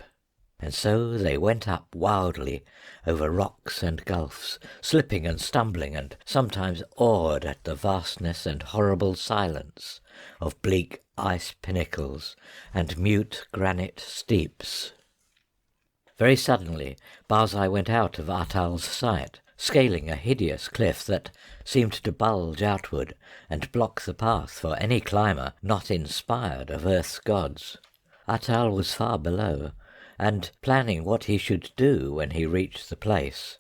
And so they went up wildly over rocks and gulfs, slipping and stumbling, and sometimes awed at the vastness and horrible silence of bleak ice pinnacles and mute granite steeps. Very suddenly Barzai went out of Atal's sight, scaling a hideous cliff that seemed to bulge outward and block the path for any climber not inspired of earth's gods. Atal was far below, and planning what he should do when he reached the place,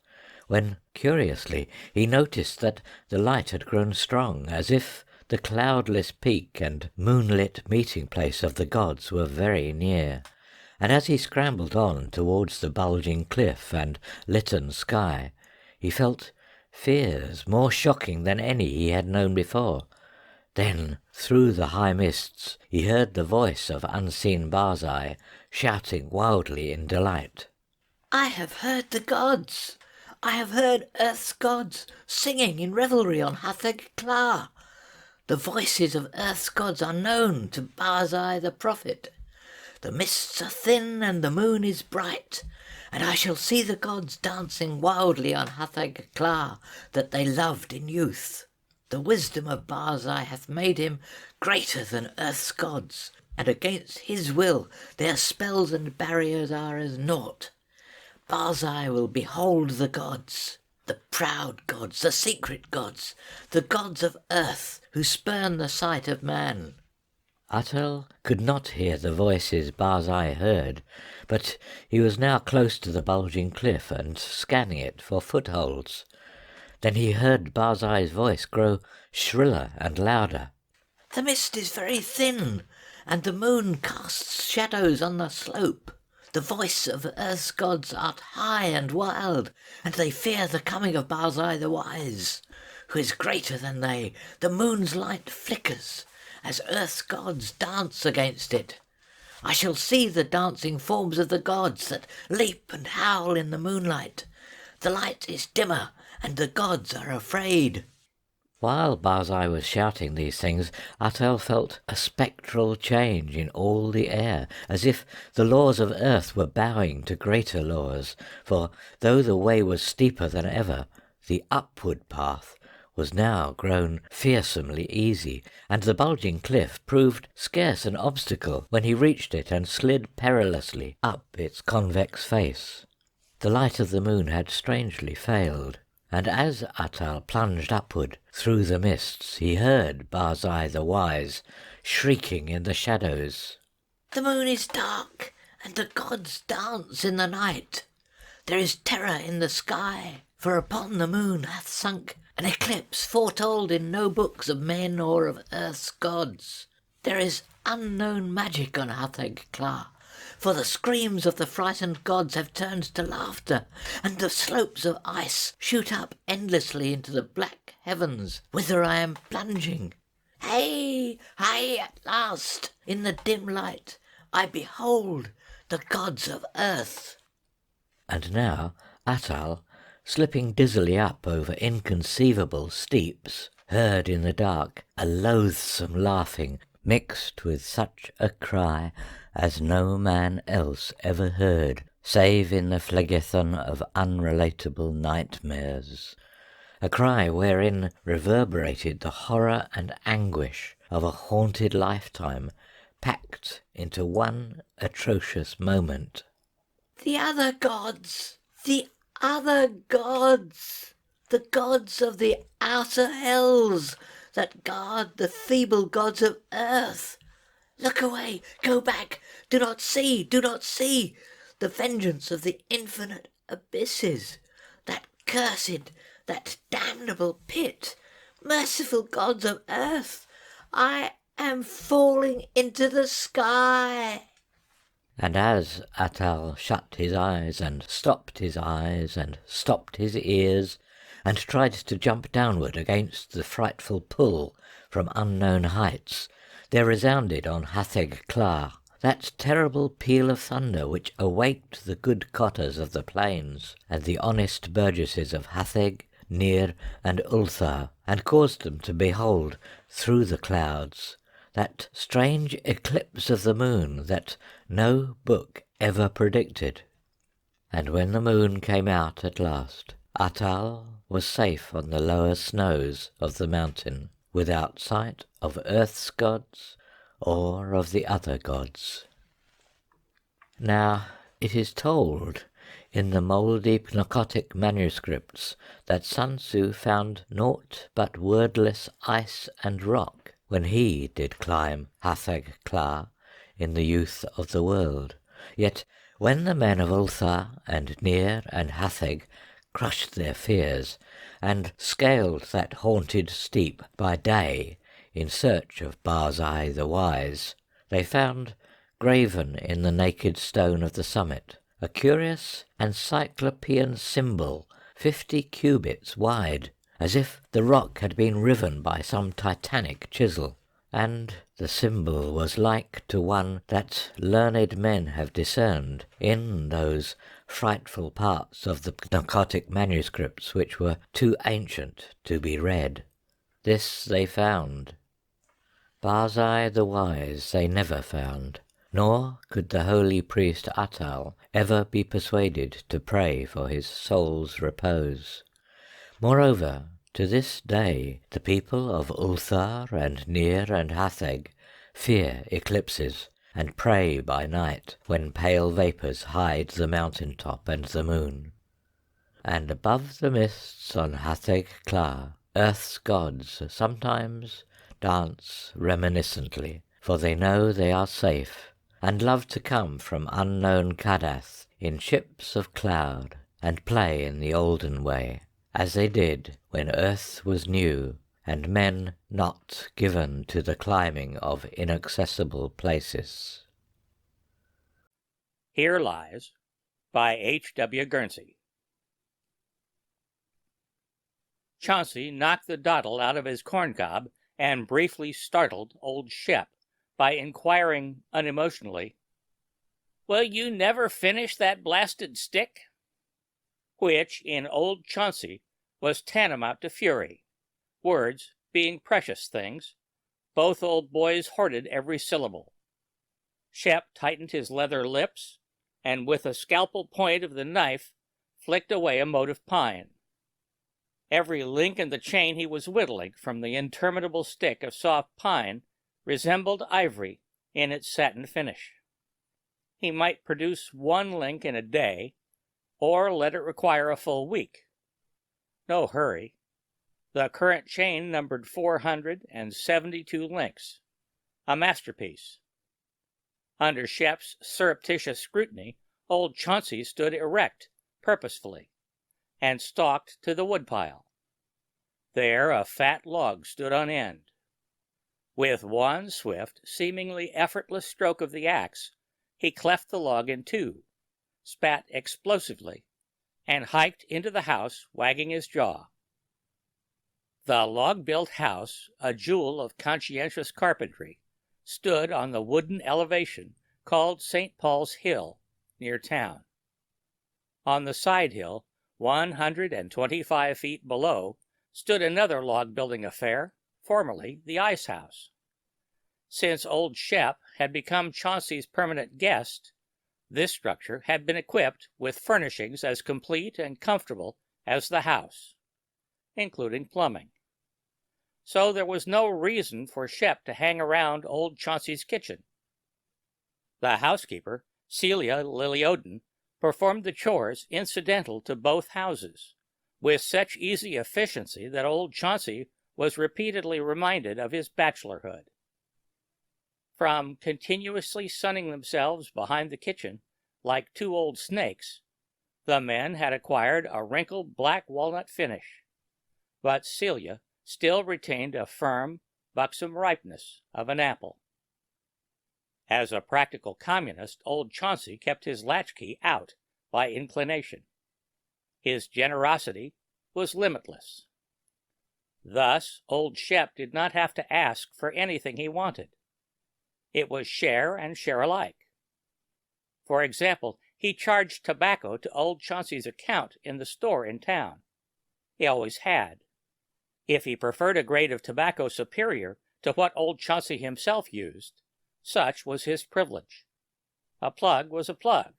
when, curiously, he noticed that the light had grown strong, as if the cloudless peak and moonlit meeting place of the gods were very near. And as he scrambled on towards the bulging cliff and litten sky, he felt fears more shocking than any he had known before. Then, through the high mists, he heard the voice of unseen Barzai shouting wildly in delight. "I have heard the gods! I have heard Earth's gods singing in revelry on Hatheg Kla! The voices of earth's gods are known to Barzai the prophet. The mists are thin and the moon is bright, and I shall see the gods dancing wildly on Hathag Klar that they loved in youth. The wisdom of Barzai hath made him greater than earth's gods, and against his will their spells and barriers are as naught. Barzai will behold the gods, the proud gods, the secret gods, the gods of earth who spurn the sight of man. Atal could not hear the voices Barzai heard, but he was now close to the bulging cliff and scanning it for footholds. Then he heard Barzai's voice grow shriller and louder. The mist is very thin, and the moon casts shadows on the slope. The voice of earth's gods art high and wild, and they fear the coming of Barzai the wise, who is greater than they. The moon's light flickers as earth's gods dance against it. I shall see the dancing forms of the gods that leap and howl in the moonlight. The light is dimmer, and the gods are afraid. While Barzai was shouting these things, Atal felt a spectral change in all the air, as if the laws of earth were bowing to greater laws, for though the way was steeper than ever, the upward path was now grown fearsomely easy, and the bulging cliff proved scarce an obstacle when he reached it and slid perilously up its convex face. The light of the moon had strangely failed, and as Atal plunged upward through the mists, he heard Barzai the Wise shrieking in the shadows. The moon is dark, and the gods dance in the night. There is terror in the sky, for upon the moon hath sunk an eclipse foretold in no books of men or of earth's gods. There is unknown magic on Hathag Klar, for the screams of the frightened gods have turned to laughter, and the slopes of ice shoot up endlessly into the black heavens, whither I am plunging. Hey, at last, in the dim light, I behold the gods of earth. And now Atal, slipping dizzily up over inconceivable steeps, heard in the dark a loathsome laughing mixed with such a cry as no man else ever heard, save in the phlegethon of unrelatable nightmares, a cry wherein reverberated the horror and anguish of a haunted lifetime packed into one atrocious moment. The other gods! The other gods! The gods of the outer hells that guard the feeble gods of earth! Look away! Go back! Do not see! Do not see! The vengeance of the infinite abysses! That cursed, that damnable pit! Merciful gods of earth! I am falling into the sky! And as Atal shut his eyes and stopped his ears, and tried to jump downward against the frightful pull from unknown heights, there resounded on Hathag Klar that terrible peal of thunder which awaked the good cotters of the plains and the honest burgesses of Hatheg, Nir, and Ulthar, and caused them to behold through the clouds that strange eclipse of the moon that no book ever predicted. And when the moon came out at last, Atal was safe on the lower snows of the mountain, without sight of earth's gods or of the other gods. Now it is told in the mouldy Pnakotic manuscripts that Sun Tzu found naught but wordless ice and rock when he did climb Hathag Klar in the youth of the world. Yet when the men of Ulthar and Nir and Hatheg crushed their fears and scaled that haunted steep by day in search of Barzai the Wise, they found graven in the naked stone of the summit a curious encyclopean symbol 50 cubits wide, as if the rock had been riven by some titanic chisel, and the symbol was like to one that learned men have discerned in those frightful parts of the Pnakotic manuscripts which were too ancient to be read. This they found, Barzai the wise they never found, nor could the holy priest Atal ever be persuaded to pray for his soul's repose. Moreover, to this day the people of Ulthar and Nir and Hatheg fear eclipses, and pray by night when pale vapours hide the mountain top and the moon. And above the mists on Hatheg Kla, earth's gods sometimes dance reminiscently, for they know they are safe, and love to come from unknown Kadath in ships of cloud, and play in the olden way, as they did when earth was new, and men not given to the climbing of inaccessible places. Here Lies by H.W. Guernsey. Chauncey knocked the dottle out of his corncob and briefly startled old Shep by inquiring unemotionally, "Will you never finish that blasted stick?" Which, in old Chauncey, was tantamount to fury. Words being precious things, both old boys hoarded every syllable. Shep tightened his leather lips, and with a scalpel point of the knife flicked away a mote of pine. Every link in the chain he was whittling from the interminable stick of soft pine resembled ivory in its satin finish. He might produce one link in a day, or let it require a full week. No hurry. The current chain numbered 472 links, a masterpiece. Under Shep's surreptitious scrutiny, old Chauncey stood erect, purposefully, and stalked to the woodpile. There a fat log stood on end. With one swift, seemingly effortless stroke of the axe, he cleft the log in two, spat explosively, and hiked into the house, wagging his jaw. The log-built house, a jewel of conscientious carpentry, stood on the wooden elevation called St. Paul's Hill, near town. On the side hill, 125 feet below, stood another log-building affair, formerly the ice house. Since old Shep had become Chauncey's permanent guest, this structure had been equipped with furnishings as complete and comfortable as the house, including plumbing. So there was no reason for Shep to hang around old Chauncey's kitchen. The housekeeper, Celia Lilyoden, performed the chores incidental to both houses, with such easy efficiency that old Chauncey was repeatedly reminded of his bachelorhood. From continuously sunning themselves behind the kitchen like two old snakes, the men had acquired a wrinkled black walnut finish, but Celia still retained a firm, buxom ripeness of an apple. As a practical communist, old Chauncey kept his latchkey out by inclination. His generosity was limitless. Thus, old Shep did not have to ask for anything he wanted. It was share and share alike. For example, he charged tobacco to old Chauncey's account in the store in town. He always had. If he preferred a grade of tobacco superior to what old Chauncey himself used, such was his privilege. A plug was a plug.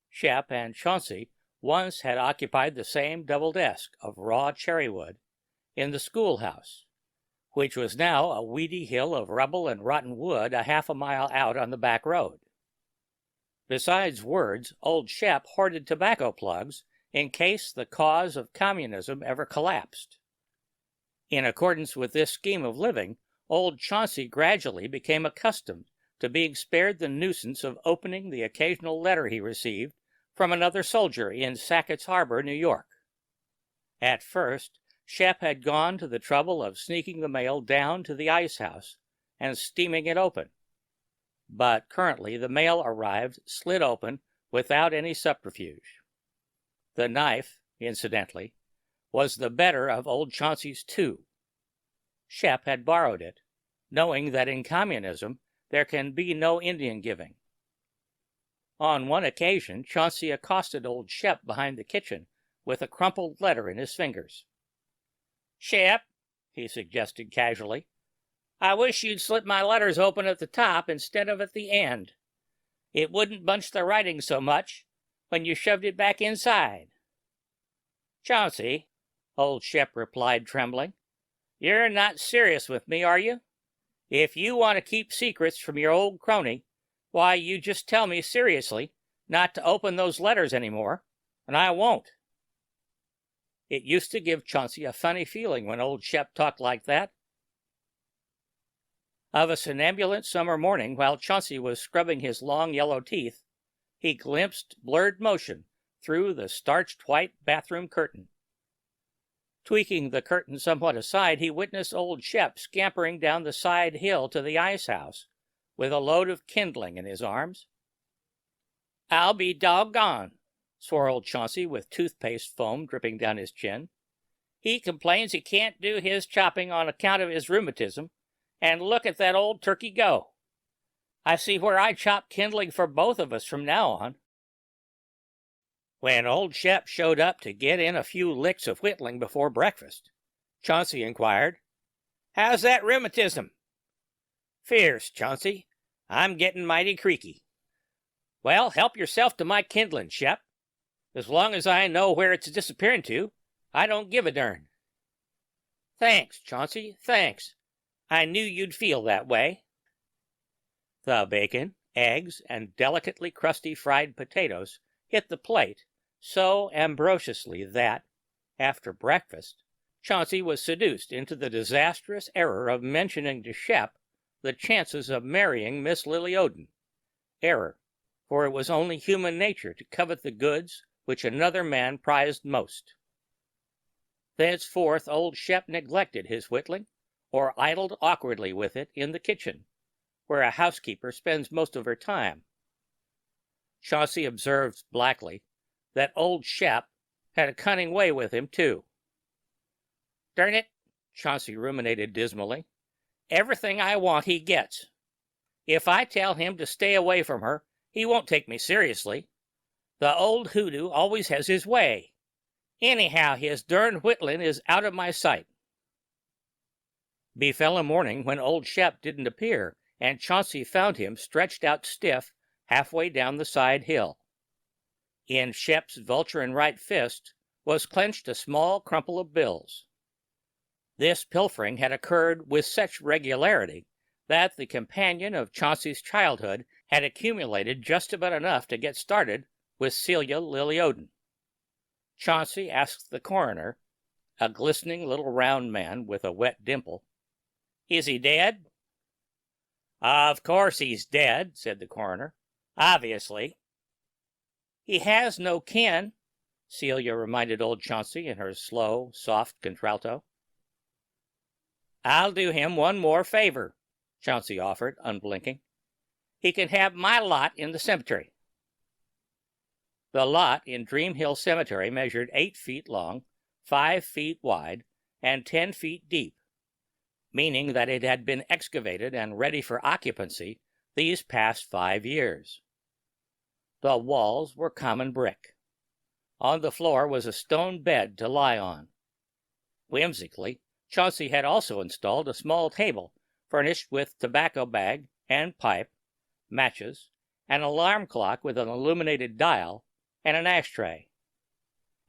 Shep and Chauncey once had occupied the same double desk of raw cherrywood in the schoolhouse, which was now a weedy hill of rubble and rotten wood a half a mile out on the back road. Besides words, old Shep hoarded tobacco plugs in case the cause of communism ever collapsed. In accordance with this scheme of living, old Chauncey gradually became accustomed to being spared the nuisance of opening the occasional letter he received from another soldier in Sackett's Harbor, New York. At first, Shep had gone to the trouble of sneaking the mail down to the ice house and steaming it open. But currently the mail arrived slit open without any subterfuge. The knife, incidentally, was the better of old Chauncey's too. Shep had borrowed it, knowing that in communism there can be no Indian giving. On one occasion, Chauncey accosted old Shep behind the kitchen with a crumpled letter in his fingers. "Shep," he suggested casually, I wish you'd slip my letters open at the top instead of at the end. It wouldn't bunch the writing so much when you shoved it back inside. Chauncey, old Shep replied, trembling, you're not serious with me, are you? If you want to keep secrets from your old crony, why, you just tell me seriously not to open those letters anymore, and I won't. It used to give Chauncey a funny feeling when old Shep talked like that. Of a somnambulant summer morning, while Chauncey was scrubbing his long yellow teeth, he glimpsed blurred motion through the starched white bathroom curtain. Tweaking the curtain somewhat aside, he witnessed old Shep scampering down the side hill to the ice house with a load of kindling in his arms. I'll be doggone, swore old Chauncey with toothpaste foam dripping down his chin. He complains he can't do his chopping on account of his rheumatism, and look at that old turkey go. I see where I chop kindling for both of us from now on. When old Shep showed up to get in a few licks of whittling before breakfast, Chauncey inquired, How's that rheumatism? Fierce, Chauncey. I'm getting mighty creaky. Well, help yourself to my kindling, Shep. As long as I know where it's disappearing to, I don't give a darn. Thanks, Chauncey, thanks. I knew you'd feel that way. The bacon, eggs, and delicately crusty fried potatoes hit the plate so ambrosiously that, after breakfast, Chauncey was seduced into the disastrous error of mentioning to Shep the chances of marrying Miss Lily Oden. Error, for it was only human nature to covet the goods which another man prized most. Thenceforth old Shep neglected his whittling, or idled awkwardly with it in the kitchen, where a housekeeper spends most of her time. Chauncey observed blackly that old Shep had a cunning way with him, too. Darn it, Chauncey ruminated dismally, everything I want he gets. If I tell him to stay away from her, he won't take me seriously. The old hoodoo always has his way. Anyhow, his darn whittling is out of my sight. Befell a morning when old Shep didn't appear, and Chauncey found him stretched out stiff halfway down the side hill. In Shep's vulture-and right fist was clenched a small crumple of bills. This pilfering had occurred with such regularity that the companion of Chauncey's childhood had accumulated just about enough to get started with Celia Lily Oden. Chauncey asked the coroner, a glistening little round man with a wet dimple, Is he dead? Of course he's dead, said the coroner. Obviously. He has no kin, Celia reminded old Chauncey in her slow, soft contralto. I'll do him one more favor, Chauncey offered, unblinking. He can have my lot in the cemetery. The lot in Dream Hill Cemetery measured 8 feet long, 5 feet wide, and 10 feet deep, meaning that it had been excavated and ready for occupancy these past 5 years. The walls were common brick. On the floor was a stone bed to lie on. Whimsically, Chauncey had also installed a small table furnished with tobacco bag and pipe, matches, an alarm clock with an illuminated dial, and an ashtray,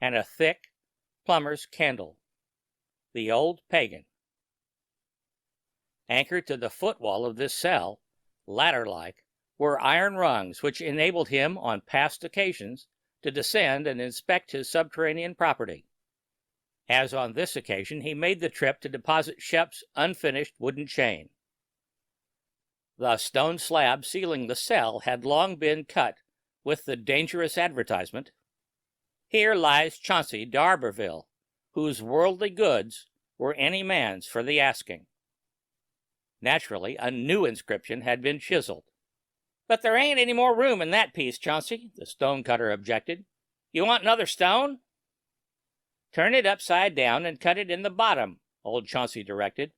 and a thick plumber's candle, the old pagan. Anchored to the footwall of this cell, ladder-like, were iron rungs which enabled him on past occasions to descend and inspect his subterranean property. As on this occasion, he made the trip to deposit Shep's unfinished wooden chain. The stone slab sealing the cell had long been cut with the dangerous advertisement, Here lies Chauncey d'Arborville, whose worldly goods were any man's for the asking. Naturally, a new inscription had been chiseled. But there ain't any more room in that piece, Chauncey, the stonecutter objected. You want another stone? Turn it upside down and cut it in the bottom, old Chauncey directed.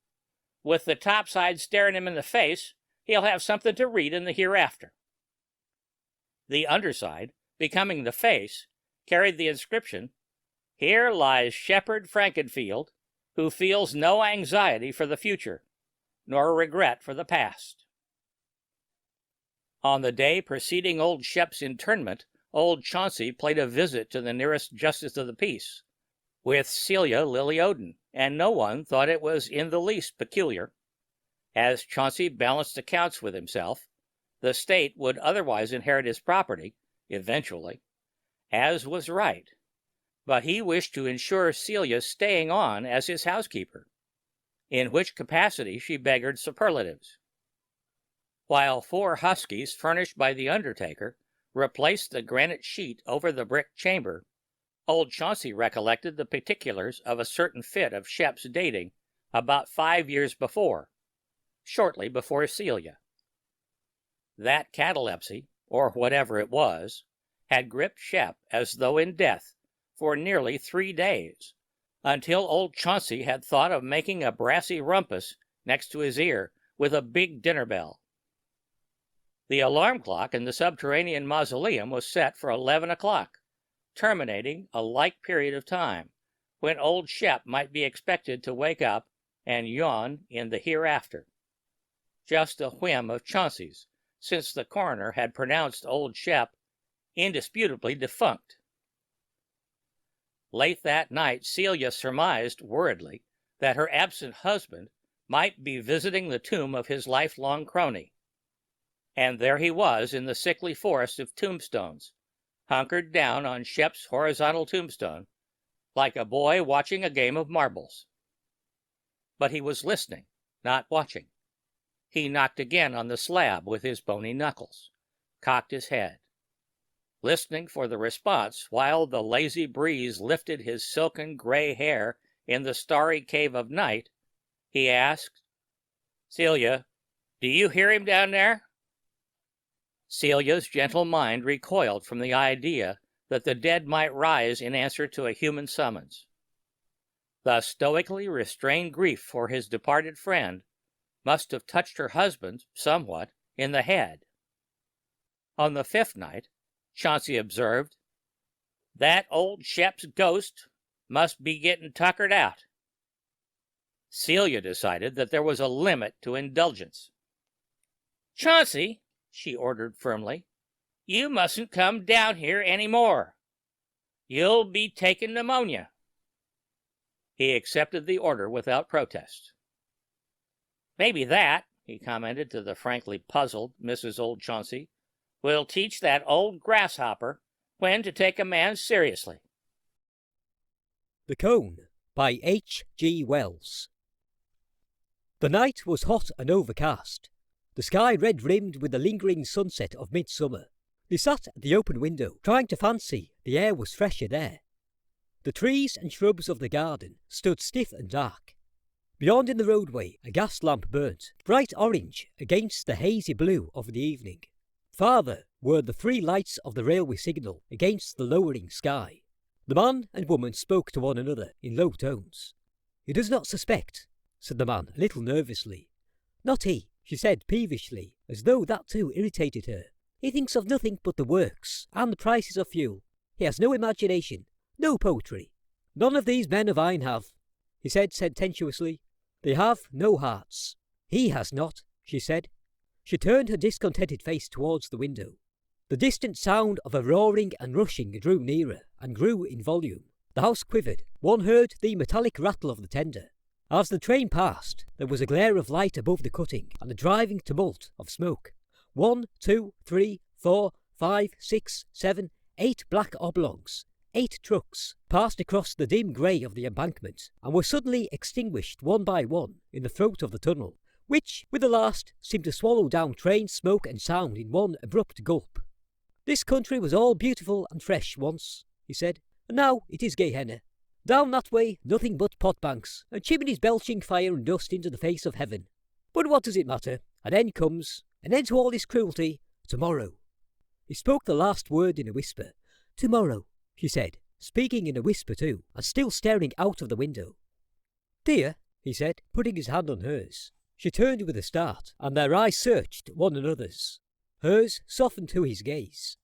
With the top side staring him in the face, he'll have something to read in the hereafter. The underside, becoming the face, carried the inscription, Here lies Shepherd Frankenfield, who feels no anxiety for the future. nor regret for the past. On the day preceding old Shep's internment, old Chauncey paid a visit to the nearest justice of the peace, with Celia Lily-Odin, and no one thought it was in the least peculiar. As Chauncey balanced accounts with himself, the state would otherwise inherit his property, eventually, as was right, but he wished to ensure Celia staying on as his housekeeper, in which capacity she beggared superlatives. While 4 huskies furnished by the undertaker replaced the granite sheet over the brick chamber, old Chauncey recollected the particulars of a certain fit of Shep's dating about 5 years before, shortly before Celia. That catalepsy, or whatever it was, had gripped Shep as though in death for nearly 3 days, until old Chauncey had thought of making a brassy rumpus next to his ear with a big dinner bell. The alarm clock in the subterranean mausoleum was set for 11 o'clock, terminating a like period of time when old Shep might be expected to wake up and yawn in the hereafter. Just a whim of Chauncey's, since the coroner had pronounced old Shep indisputably defunct. Late that night, Celia surmised worriedly that her absent husband might be visiting the tomb of his lifelong crony. And there he was in the sickly forest of tombstones, hunkered down on Shep's horizontal tombstone, like a boy watching a game of marbles. But he was listening, not watching. He knocked again on the slab with his bony knuckles, cocked his head. Listening for the response while the lazy breeze lifted his silken gray hair in the starry cave of night, he asked, "Celia, do you hear him down there?" Celia's gentle mind recoiled from the idea that the dead might rise in answer to a human summons. The stoically restrained grief for his departed friend must have touched her husband somewhat in the head. On the 5th night, Chauncey observed, "That old Shep's ghost must be getting tuckered out." Celia decided that there was a limit to indulgence. "Chauncey," she ordered firmly, "you mustn't come down here any more. You'll be taking pneumonia." He accepted the order without protest. "Maybe that," he commented to the frankly puzzled Mrs. Old Chauncey, "will teach that old grasshopper when to take a man seriously." The Cone by H.G. Wells. The night was hot and overcast, the sky red-rimmed with the lingering sunset of midsummer. They sat at the open window, trying to fancy the air was fresher there. The trees and shrubs of the garden stood stiff and dark. Beyond in the roadway a gas lamp burnt, bright orange against the hazy blue of the evening. Farther were the 3 lights of the railway signal against the lowering sky. The man and woman spoke to one another in low tones. "He does not suspect," said the man a little nervously. "Not he," she said peevishly, as though that too irritated her. "He thinks of nothing but the works and the prices of fuel. He has no imagination, no poetry. None of these men of iron have," he said sententiously. "They have no hearts." "He has not," she said. She turned her discontented face towards the window. The distant sound of a roaring and rushing drew nearer and grew in volume. The house quivered. One heard the metallic rattle of the tender. As the train passed, there was a glare of light above the cutting and a driving tumult of smoke. 1, 2, 3, 4, 5, 6, 7, 8 black oblongs, 8 trucks, passed across the dim grey of the embankment and were suddenly extinguished one by one in the throat of the tunnel, which, with the last, seemed to swallow down train, smoke and sound in one abrupt gulp. "This country was all beautiful and fresh once," he said, "and now it is Gehenna. Down that way, nothing but pot-banks, and chimneys belching fire and dust into the face of heaven. But what does it matter? An end comes, an end to all this cruelty, tomorrow." He spoke the last word in a whisper. "Tomorrow," she said, speaking in a whisper too, and still staring out of the window. "Dear," he said, putting his hand on hers. She turned with a start, and their eyes searched one another's. Hers softened to his gaze.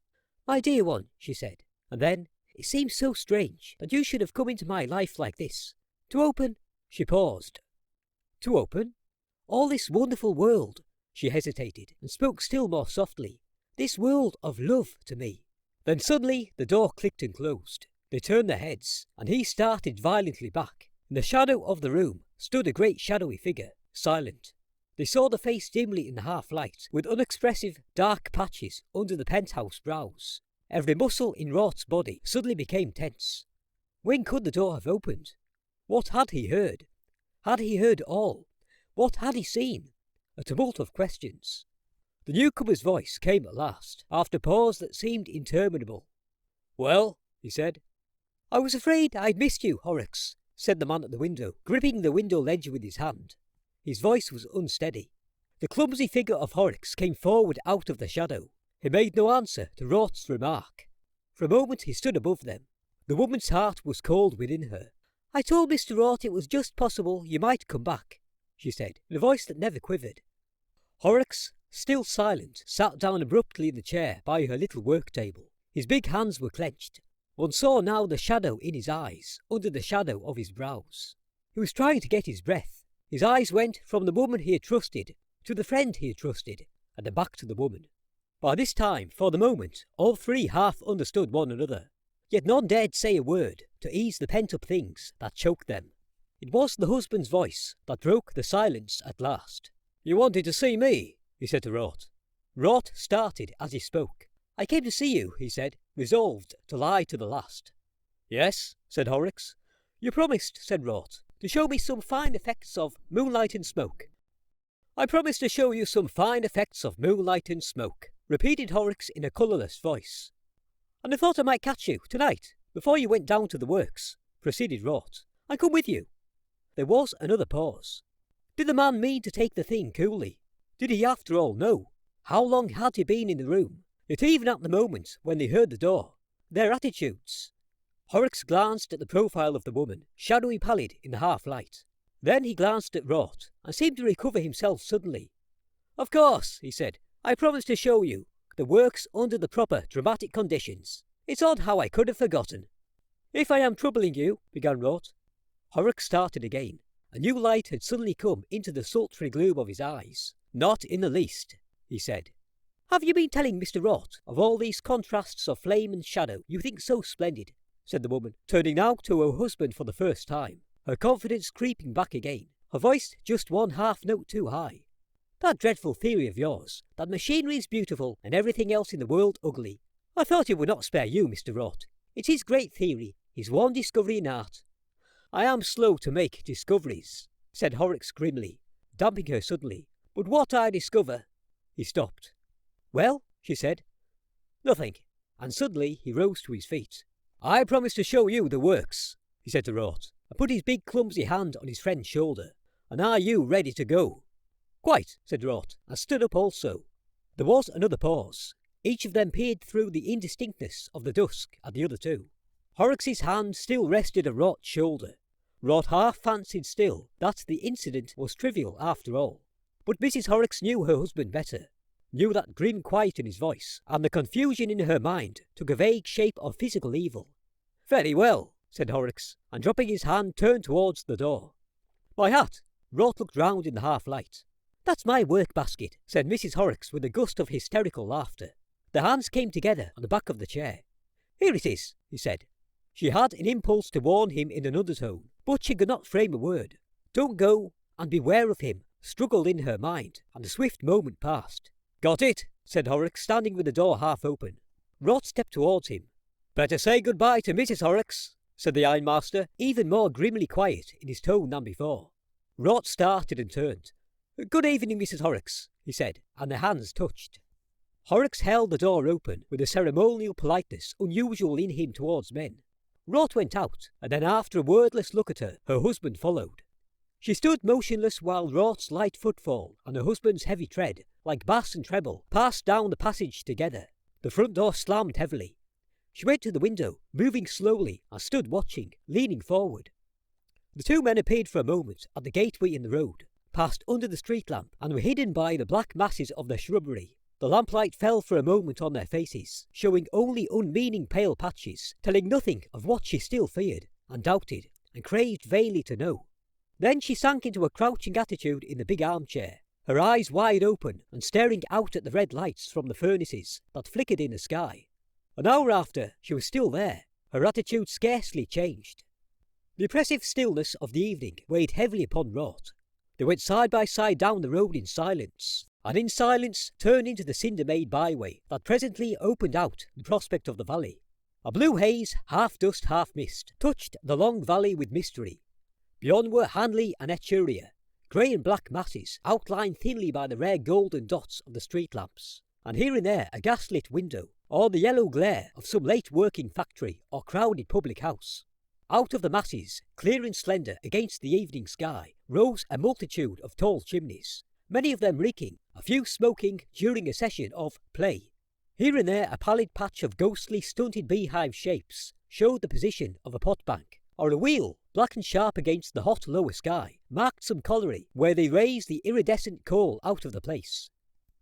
"My dear one," she said, and then, "It seems so strange that you should have come into my life like this. To open—" She paused. "To open? All this wonderful world, she hesitated, and spoke still more softly. This world of love to me. Then suddenly the door clicked and closed. They turned their heads, and he started violently back. In the shadow of the room stood a great shadowy figure, silent. They saw the face dimly in the half-light, with unexpressive dark patches under the penthouse brows. Every muscle in Roth's body suddenly became tense. When could the door have opened? What had he heard? Had he heard all? What had he seen? A tumult of questions. The newcomer's voice came at last, after a pause that seemed interminable. "Well," he said. "I was afraid I'd missed you, Horrocks," said the man at the window, gripping the window ledge with his hand. His voice was unsteady. The clumsy figure of Horrocks came forward out of the shadow. He made no answer to Roth's remark. For a moment he stood above them. The woman's heart was cold within her. "I told Mr. Roth it was just possible you might come back," she said, in a voice that never quivered. Horrocks, still silent, sat down abruptly in the chair by her little work table. His big hands were clenched. One saw now the shadow in his eyes, under the shadow of his brows. He was trying to get his breath. His eyes went from the woman he had trusted to the friend he had trusted, and then back to the woman. By this time, for the moment, all three half understood one another. Yet none dared say a word to ease the pent-up things that choked them. It was the husband's voice that broke the silence at last. "You wanted to see me?" he said to Roth. Roth started as he spoke. "I came to see you," he said, resolved to lie to the last. "Yes," said Horrocks. "You promised," said Roth, "to show me some fine effects of moonlight and smoke." "I promised to show you some fine effects of moonlight and smoke," repeated Horrocks in a colourless voice. "And I thought I might catch you, tonight, before you went down to the works," proceeded Roth. "I come with you." There was another pause. Did the man mean to take the thing coolly? Did he after all know? How long had he been in the room? Yet even at the moment when they heard the door, their attitudes. Horrocks glanced at the profile of the woman, shadowy pallid in the half-light. Then he glanced at Roth, and seemed to recover himself suddenly. "Of course," he said, "I promised to show you the works under the proper dramatic conditions. It's odd how I could have forgotten." "If I am troubling you," began Roth. Horrocks started again. A new light had suddenly come into the sultry gloom of his eyes. "Not in the least," he said. "Have you been telling Mr. Roth of all these contrasts of flame and shadow you think so splendid?" said the woman, turning now to her husband for the first time, her confidence creeping back again, her voice just one half note too high. "That dreadful theory of yours, that machinery is beautiful and everything else in the world ugly. I thought it would not spare you, Mr. Roth. It's his great theory, his one discovery in art." "I am slow to make discoveries," said Horrocks grimly, damping her suddenly. "But what I discover—" He stopped. "Well?" she said. "Nothing." And suddenly he rose to his feet. "I promised to show you the works," he said to Roth, and put his big clumsy hand on his friend's shoulder. "And are you ready to go?" "Quite," said Roth, and stood up also. There was another pause. Each of them peered through the indistinctness of the dusk at the other two. Horrocks's hand still rested on Roth's shoulder. Roth half fancied still that the incident was trivial after all. But Mrs. Horrocks knew her husband better, knew that grim quiet in his voice, and the confusion in her mind took a vague shape of physical evil. "Very well," said Horrocks, and dropping his hand turned towards the door. "My hat." Roth looked round in the half-light. "That's my work-basket," said Mrs. Horrocks with a gust of hysterical laughter. Their hands came together on the back of the chair. "Here it is," he said. She had an impulse to warn him in an undertone, but she could not frame a word. "Don't go, and beware of him," struggled in her mind, and a swift moment passed. "Got it," said Horrocks, standing with the door half open. Roth stepped towards him. "Better say goodbye to Mrs. Horrocks," said the ironmaster, even more grimly quiet in his tone than before. Roth started and turned. "Good evening, Mrs. Horrocks," he said, and their hands touched. Horrocks held the door open with a ceremonial politeness unusual in him towards men. Roth went out, and then after a wordless look at her, her husband followed. She stood motionless while Roth's light footfall and her husband's heavy tread, like bass and treble, passed down the passage together. The front door slammed heavily. She went to the window, moving slowly, and stood watching, leaning forward. The two men appeared for a moment at the gateway in the road, passed under the street lamp, and were hidden by the black masses of the shrubbery. The lamplight fell for a moment on their faces, showing only unmeaning pale patches, telling nothing of what she still feared, and doubted, and craved vainly to know. Then she sank into a crouching attitude in the big armchair, her eyes wide open and staring out at the red lights from the furnaces that flickered in the sky. An hour after, she was still there, her attitude scarcely changed. The oppressive stillness of the evening weighed heavily upon Rort. They went side by side down the road in silence, and in silence turned into the cinder-made byway that presently opened out the prospect of the valley. A blue haze, half dust, half mist, touched the long valley with mystery. Beyond were Hanley and Etruria, grey and black masses outlined thinly by the rare golden dots of the street lamps, and here and there a gas-lit window, or the yellow glare of some late working factory or crowded public house. Out of the masses, clear and slender against the evening sky, rose a multitude of tall chimneys, many of them reeking, a few smoking during a session of play. Here and there a pallid patch of ghostly stunted beehive shapes showed the position of a pot bank, or a wheel, black and sharp against the hot lower sky, marked some colliery where they raised the iridescent coal out of the place.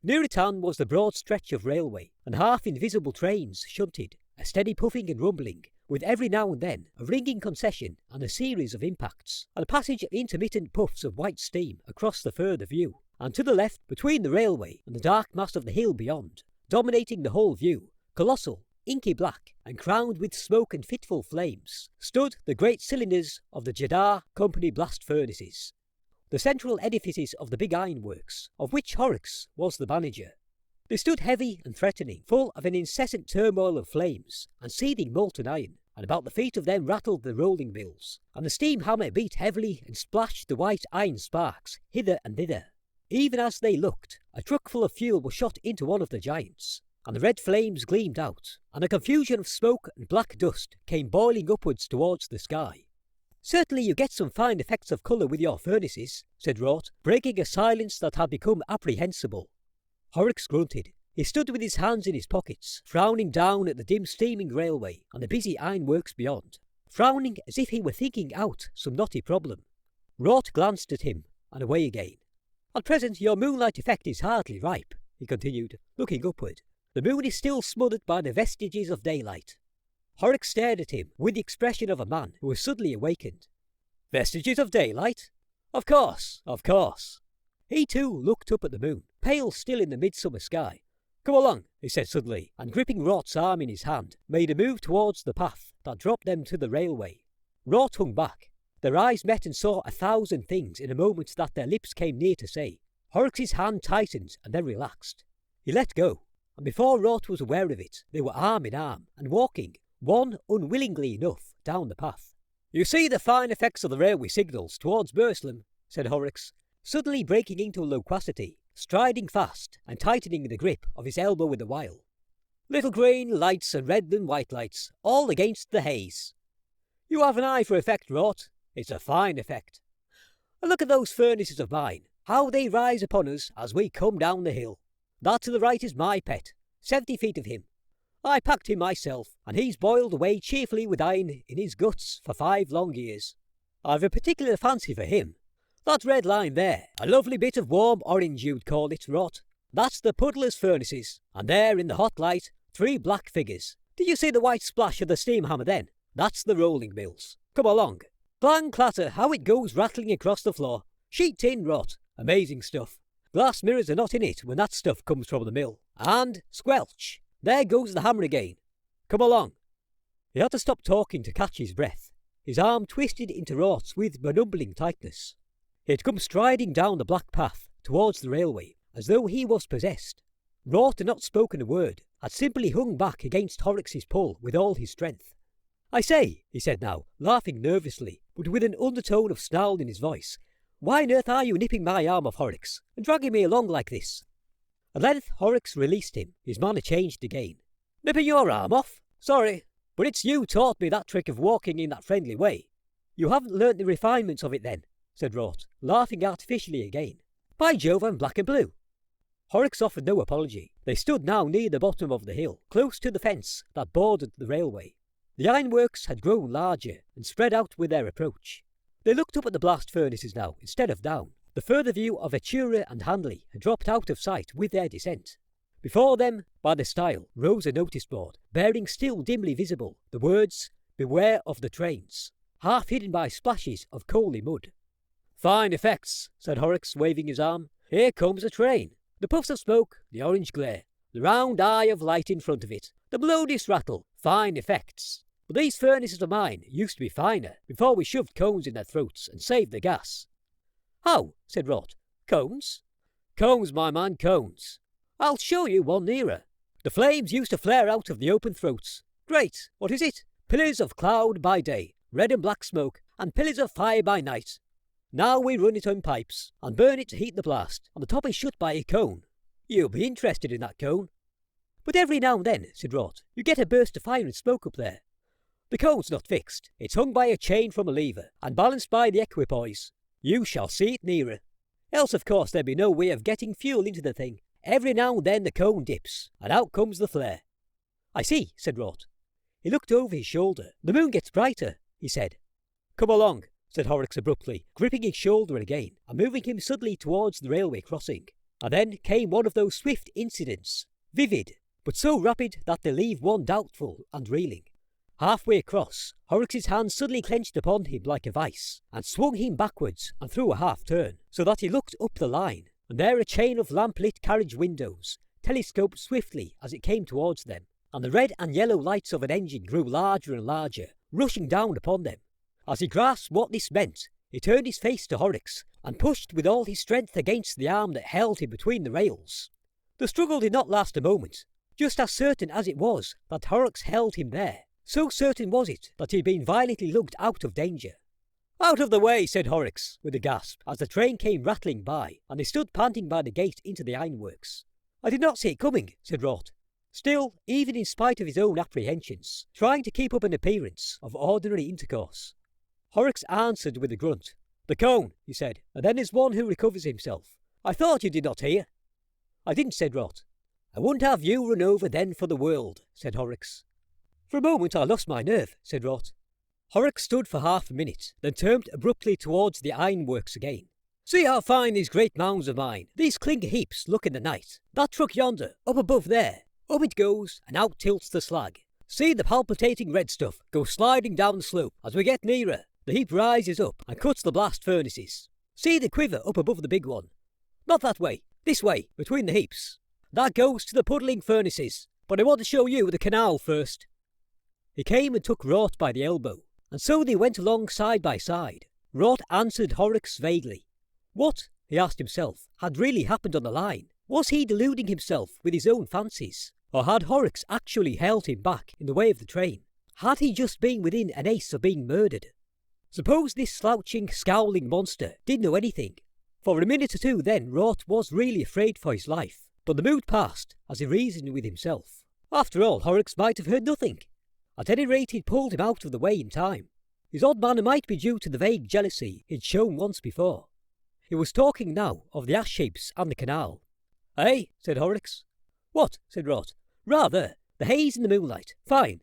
Near at hand was the broad stretch of railway, and half-invisible trains shunted, a steady puffing and rumbling, with every now and then a ringing concession and a series of impacts, and a passage of intermittent puffs of white steam across the further view, and to the left, between the railway and the dark mass of the hill beyond, dominating the whole view, colossal, inky black, and crowned with smoke and fitful flames, stood the great cylinders of the Jeddah Company blast furnaces, the central edifices of the big ironworks, of which Horrocks was the manager. They stood heavy and threatening, full of an incessant turmoil of flames and seething molten iron, and about the feet of them rattled the rolling mills, and the steam hammer beat heavily and splashed the white iron sparks hither and thither. Even as they looked, a truck full of fuel was shot into one of the giants, and the red flames gleamed out, and a confusion of smoke and black dust came boiling upwards towards the sky. "Certainly you get some fine effects of colour with your furnaces," said Rort, breaking a silence that had become apprehensible. Horrocks grunted. He stood with his hands in his pockets, frowning down at the dim steaming railway and the busy ironworks beyond, frowning as if he were thinking out some knotty problem. Rort glanced at him and away again. "At present your moonlight effect is hardly ripe," he continued, looking upward. "The moon is still smothered by the vestiges of daylight." Horrocks stared at him with the expression of a man who was suddenly awakened. "Vestiges of daylight? Of course, of course." He too looked up at the moon, pale still in the midsummer sky. "Come along," he said suddenly, and gripping Rort's arm in his hand, made a move towards the path that dropped them to the railway. Rort hung back. Their eyes met and saw 1,000 things in a moment that their lips came near to say. Horrocks' hand tightened and then relaxed. He let go, and before Rort was aware of it, they were arm in arm and walking, one unwillingly enough, down the path. "You see the fine effects of the railway signals towards Burslem," said Horrocks, suddenly breaking into loquacity, striding fast and tightening the grip of his elbow with the while. "Little green lights and red and white lights, all against the haze. You have an eye for effect, Rort. It's a fine effect. And look at those furnaces of mine, how they rise upon us as we come down the hill. That to the right is my pet, 70 feet of him. I packed him myself, and he's boiled away cheerfully with iron in his guts for 5 long years. I've a particular fancy for him. That red line there, a lovely bit of warm orange you'd call it, Rot. That's the puddler's furnaces, and there in the hot light, 3 black figures. Do you see the white splash of the steam hammer then? That's the rolling mills. Come along. Clang clatter, how it goes rattling across the floor. Sheet tin, Rot. Amazing stuff. Glass mirrors are not in it when that stuff comes from the mill. And squelch. There goes the hammer again. Come along." He had to stop talking to catch his breath. His arm twisted into Rort's with benumbling tightness. He had come striding down the black path towards the railway, as though he was possessed. Rort had not spoken a word, had simply hung back against Horrocks' pull with all his strength. "I say," he said now, laughing nervously, but with an undertone of snarl in his voice, "why on earth are you nipping my arm off, Horrocks, and dragging me along like this?" At length Horrocks released him. His manner changed again. "Nipping your arm off? Sorry, but it's you taught me that trick of walking in that friendly way." "You haven't learnt the refinements of it then," said Rort, laughing artificially again. "By Jove, I'm black and blue." Horrocks offered no apology. They stood now near the bottom of the hill, close to the fence that bordered the railway. The ironworks had grown larger and spread out with their approach. They looked up at the blast furnaces now, instead of down. The further view of Etruria and Hanley had dropped out of sight with their descent. Before them, by the stile, rose a notice board, bearing still dimly visible the words, "Beware of the trains," half hidden by splashes of coaly mud. Fine effects, said Horrocks, waving his arm. Here comes a train. The puffs of smoke, the orange glare, the round eye of light in front of it, the melodious rattle, fine effects. But these furnaces of mine used to be finer before we shoved cones in their throats and saved the gas. How? Said Rot. Cones? Cones, my man, cones. I'll show you one nearer. The flames used to flare out of the open throats. Great, what is it? Pillars of cloud by day, red and black smoke, and pillars of fire by night. Now we run it on pipes, and burn it to heat the blast, and the top is shut by a cone. You'll be interested in that cone. But every now and then, said Rot, you get a burst of fire and smoke up there. The cone's not fixed. It's hung by a chain from a lever, and balanced by the equipoise. You shall see it nearer. Else, of course, there'd be no way of getting fuel into the thing. Every now and then the cone dips, and out comes the flare. I see, said Rot. He looked over his shoulder. The moon gets brighter, he said. Come along, said Horrocks abruptly, gripping his shoulder again, and moving him suddenly towards the railway crossing. And then came one of those swift incidents, vivid, but so rapid that they leave one doubtful and reeling. Halfway across, Horrocks' hand suddenly clenched upon him like a vice, and swung him backwards and through a half-turn, so that he looked up the line, and there a chain of lamp-lit carriage windows telescoped swiftly as it came towards them, and the red and yellow lights of an engine grew larger and larger, rushing down upon them. As he grasped what this meant, he turned his face to Horrocks, and pushed with all his strength against the arm that held him between the rails. The struggle did not last a moment. Just as certain as it was that Horrocks held him there, so certain was it that he had been violently lugged out of danger. Out of the way, said Horrocks, with a gasp, as the train came rattling by, and they stood panting by the gate into the ironworks. I did not see it coming, said Rot, still, even in spite of his own apprehensions, trying to keep up an appearance of ordinary intercourse. Horrocks answered with a grunt. The cone, he said, and then there's one who recovers himself. I thought you did not hear. I didn't, said Rot. I wouldn't have you run over then for the world, said Horrocks. For a moment I lost my nerve, said Rot. Horrocks stood for half a minute, then turned abruptly towards the ironworks again. See how fine these great mounds of mine, these clinker heaps, look in the night. That truck yonder, up above there. Up it goes, and out tilts the slag. See the palpitating red stuff go sliding down the slope. As we get nearer, the heap rises up and cuts the blast furnaces. See the quiver up above the big one. Not that way, this way, between the heaps. That goes to the puddling furnaces, but I want to show you the canal first. He came and took Rot by the elbow, and so they went along side by side. Rot answered Horrocks vaguely. What, he asked himself, had really happened on the line? Was he deluding himself with his own fancies? Or had Horrocks actually held him back in the way of the train? Had he just been within an ace of being murdered? Suppose this slouching, scowling monster didn't know anything. For a minute or two then Rot was really afraid for his life, but the mood passed as he reasoned with himself. After all, Horrocks might have heard nothing. At any rate, he'd pulled him out of the way in time. His odd manner might be due to the vague jealousy he'd shown once before. He was talking now of the ash heaps and the canal. Eh? Said Horrocks. What? Said Rot. Rather, the haze in the moonlight. Fine.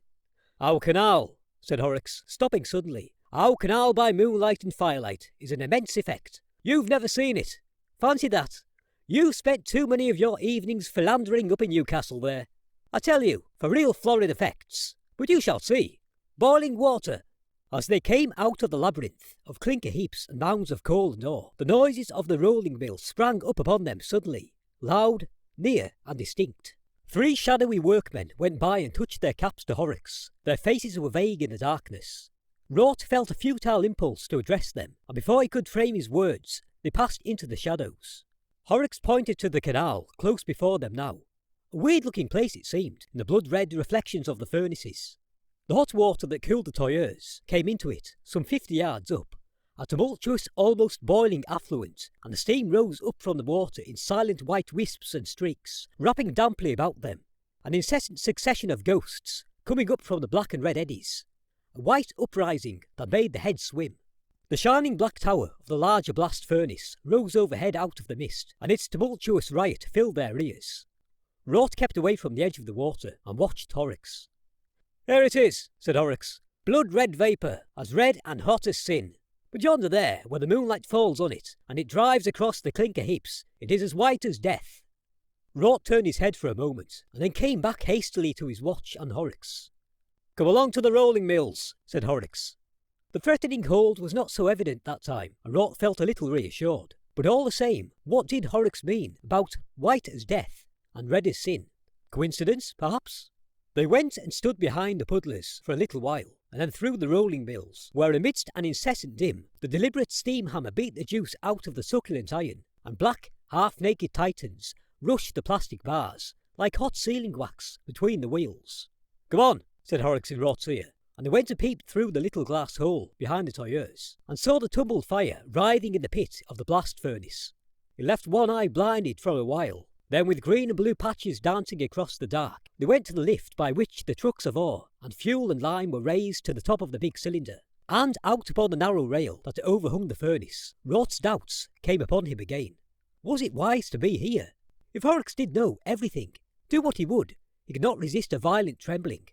Our canal, said Horrocks, stopping suddenly. Our canal by moonlight and firelight is an immense effect. You've never seen it. Fancy that. You've spent too many of your evenings philandering up in Newcastle there. I tell you, for real florid effects. But you shall see. Boiling water. As they came out of the labyrinth of clinker heaps and mounds of coal and ore, the noises of the rolling mill sprang up upon them suddenly, loud, near, and distinct. 3 shadowy workmen went by and touched their caps to Horrocks. Their faces were vague in the darkness. Rot felt a futile impulse to address them, and before he could frame his words, they passed into the shadows. Horrocks pointed to the canal, close before them now. A weird-looking place it seemed, in the blood-red reflections of the furnaces. The hot water that cooled the toyers came into it, some 50 yards up, a tumultuous, almost boiling affluent, and the steam rose up from the water in silent white wisps and streaks, wrapping damply about them, an incessant succession of ghosts coming up from the black and red eddies, a white uprising that made the head swim. The shining black tower of the larger blast furnace rose overhead out of the mist, and its tumultuous riot filled their ears. Rot kept away from the edge of the water and watched Horrocks. There it is, said Horrocks. Blood-red vapour, as red and hot as sin. But yonder there, where the moonlight falls on it, and it drives across the clinker heaps, it is as white as death. Rot turned his head for a moment, and then came back hastily to his watch and Horrocks. Come along to the rolling mills, said Horrocks. The threatening hold was not so evident that time, and Rot felt a little reassured. But all the same, what did Horrocks mean about white as death and red as sin? Coincidence, perhaps? They went and stood behind the puddlers for a little while, and then through the rolling mills, where amidst an incessant din, the deliberate steam hammer beat the juice out of the succulent iron, and black, half-naked titans rushed the plastic bars, like hot sealing wax, between the wheels. "Come on," said Horrocks in Rot's ear, and they went and peeped through the little glass hole behind the tailleurs, and saw the tumbled fire writhing in the pit of the blast furnace. It left one eye blinded for a while. Then, with green and blue patches dancing across the dark, they went to the lift by which the trucks of ore and fuel and lime were raised to the top of the big cylinder, and out upon the narrow rail that overhung the furnace. Rot's doubts came upon him again. Was it wise to be here? If Horrocks did know everything, do what he would, he could not resist a violent trembling.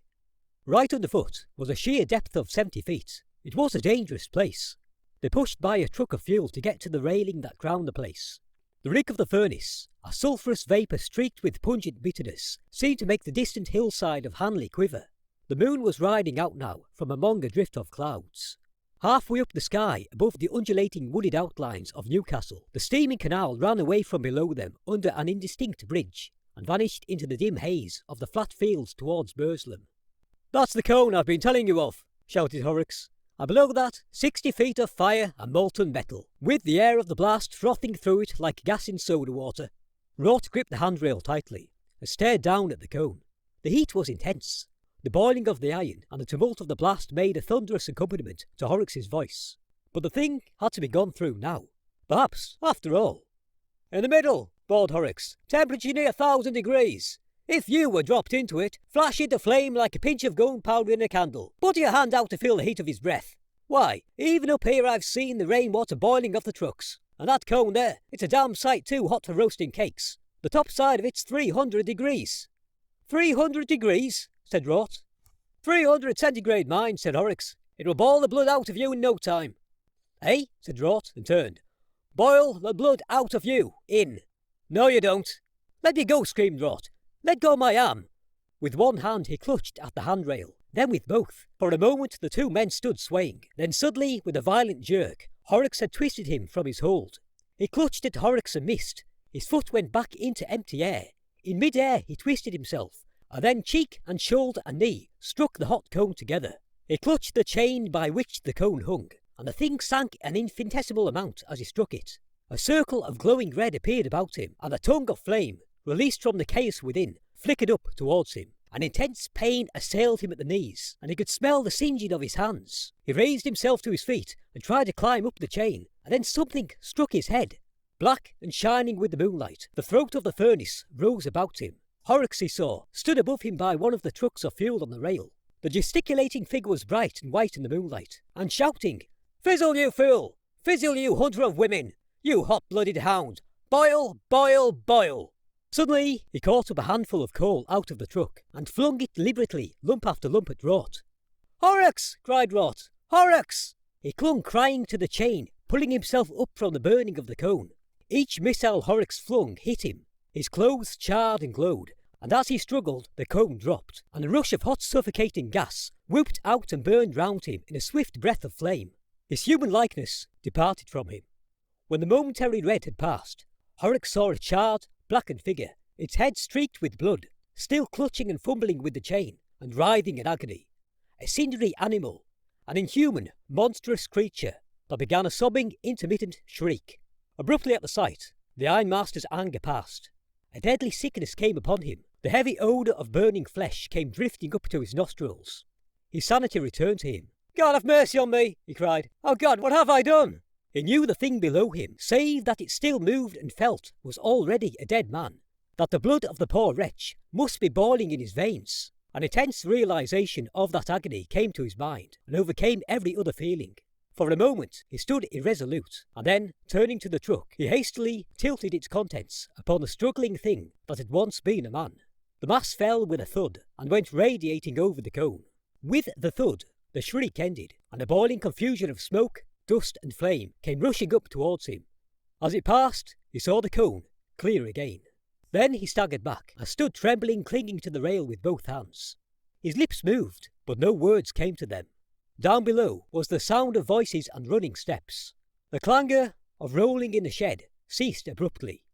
Right underfoot was a sheer depth of 70 feet. It was a dangerous place. They pushed by a truck of fuel to get to the railing that crowned the place. The reek of the furnace, a sulphurous vapour streaked with pungent bitterness, seemed to make the distant hillside of Hanley quiver. The moon was riding out now from among a drift of clouds. Halfway up the sky, above the undulating wooded outlines of Newcastle, the steaming canal ran away from below them under an indistinct bridge, and vanished into the dim haze of the flat fields towards Burslem. "That's the cone I've been telling you of," shouted Horrocks. "And below that, 60 feet of fire and molten metal, with the air of the blast frothing through it like gas in soda water." Rot gripped the handrail tightly and stared down at the cone. The heat was intense. The boiling of the iron and the tumult of the blast made a thunderous accompaniment to Horrocks's voice. But the thing had to be gone through now. Perhaps, after all. "In the middle," bawled Horrocks. "Temperature near 1,000 degrees. If you were dropped into it, flash into flame like a pinch of gunpowder in a candle. Put your hand out to feel the heat of his breath. Why, even up here I've seen the rainwater boiling off the trucks. And that cone there, it's a damn sight too hot for roasting cakes. The top side of it's 300 degrees. 300 degrees, said Rot. 300 centigrade, mind, said Horrocks. It will boil the blood out of you in no time. Eh? Said Rot, and turned. Boil the blood out of you, in. No, you don't. Let me go, screamed Rot. Let go my arm. With one hand he clutched at the handrail, then with both. For a moment the two men stood swaying. Then suddenly, with a violent jerk, Horrocks had twisted him from his hold. He clutched at Horrocks and missed. His foot went back into empty air. In mid-air he twisted himself, and then cheek and shoulder and knee struck the hot cone together. He clutched the chain by which the cone hung, and the thing sank an infinitesimal amount as he struck it. A circle of glowing red appeared about him, and a tongue of flame, released from the chaos within, flickered up towards him. An intense pain assailed him at the knees, and he could smell the singeing of his hands. He raised himself to his feet and tried to climb up the chain, and then something struck his head. Black and shining with the moonlight, the throat of the furnace rose about him. Horrocks, he saw, stood above him by one of the trucks of fuel on the rail. The gesticulating figure was bright and white in the moonlight, and shouting, "Fizzle, you fool! Fizzle, you hunter of women! You hot-blooded hound! Boil, boil, boil!" Suddenly, he caught up a handful of coal out of the truck, and flung it deliberately, lump after lump, at Rot. "Horrocks!" cried Rot. "Horrocks!" He clung crying to the chain, pulling himself up from the burning of the cone. Each missile Horrocks flung hit him. His clothes charred and glowed, and as he struggled, the cone dropped, and a rush of hot suffocating gas whooped out and burned round him in a swift breath of flame. His human likeness departed from him. When the momentary red had passed, Horrocks saw a charred, blackened figure, its head streaked with blood, still clutching and fumbling with the chain, and writhing in agony. A cindery animal, an inhuman, monstrous creature that began a sobbing, intermittent shriek. Abruptly at the sight, the ironmaster's anger passed. A deadly sickness came upon him. The heavy odour of burning flesh came drifting up to his nostrils. His sanity returned to him. "God have mercy on me!" he cried. "Oh God, what have I done?" He knew the thing below him, save that it still moved and felt, was already a dead man. That the blood of the poor wretch must be boiling in his veins. An intense realisation of that agony came to his mind, and overcame every other feeling. For a moment he stood irresolute, and then, turning to the truck, he hastily tilted its contents upon the struggling thing that had once been a man. The mass fell with a thud, and went radiating over the cone. With the thud, the shriek ended, and a boiling confusion of smoke, dust and flame came rushing up towards him. As it passed, he saw the cone clear again. Then he staggered back, and stood trembling, clinging to the rail with both hands. His lips moved, but no words came to them. Down below was the sound of voices and running steps. The clangour of rolling in the shed ceased abruptly.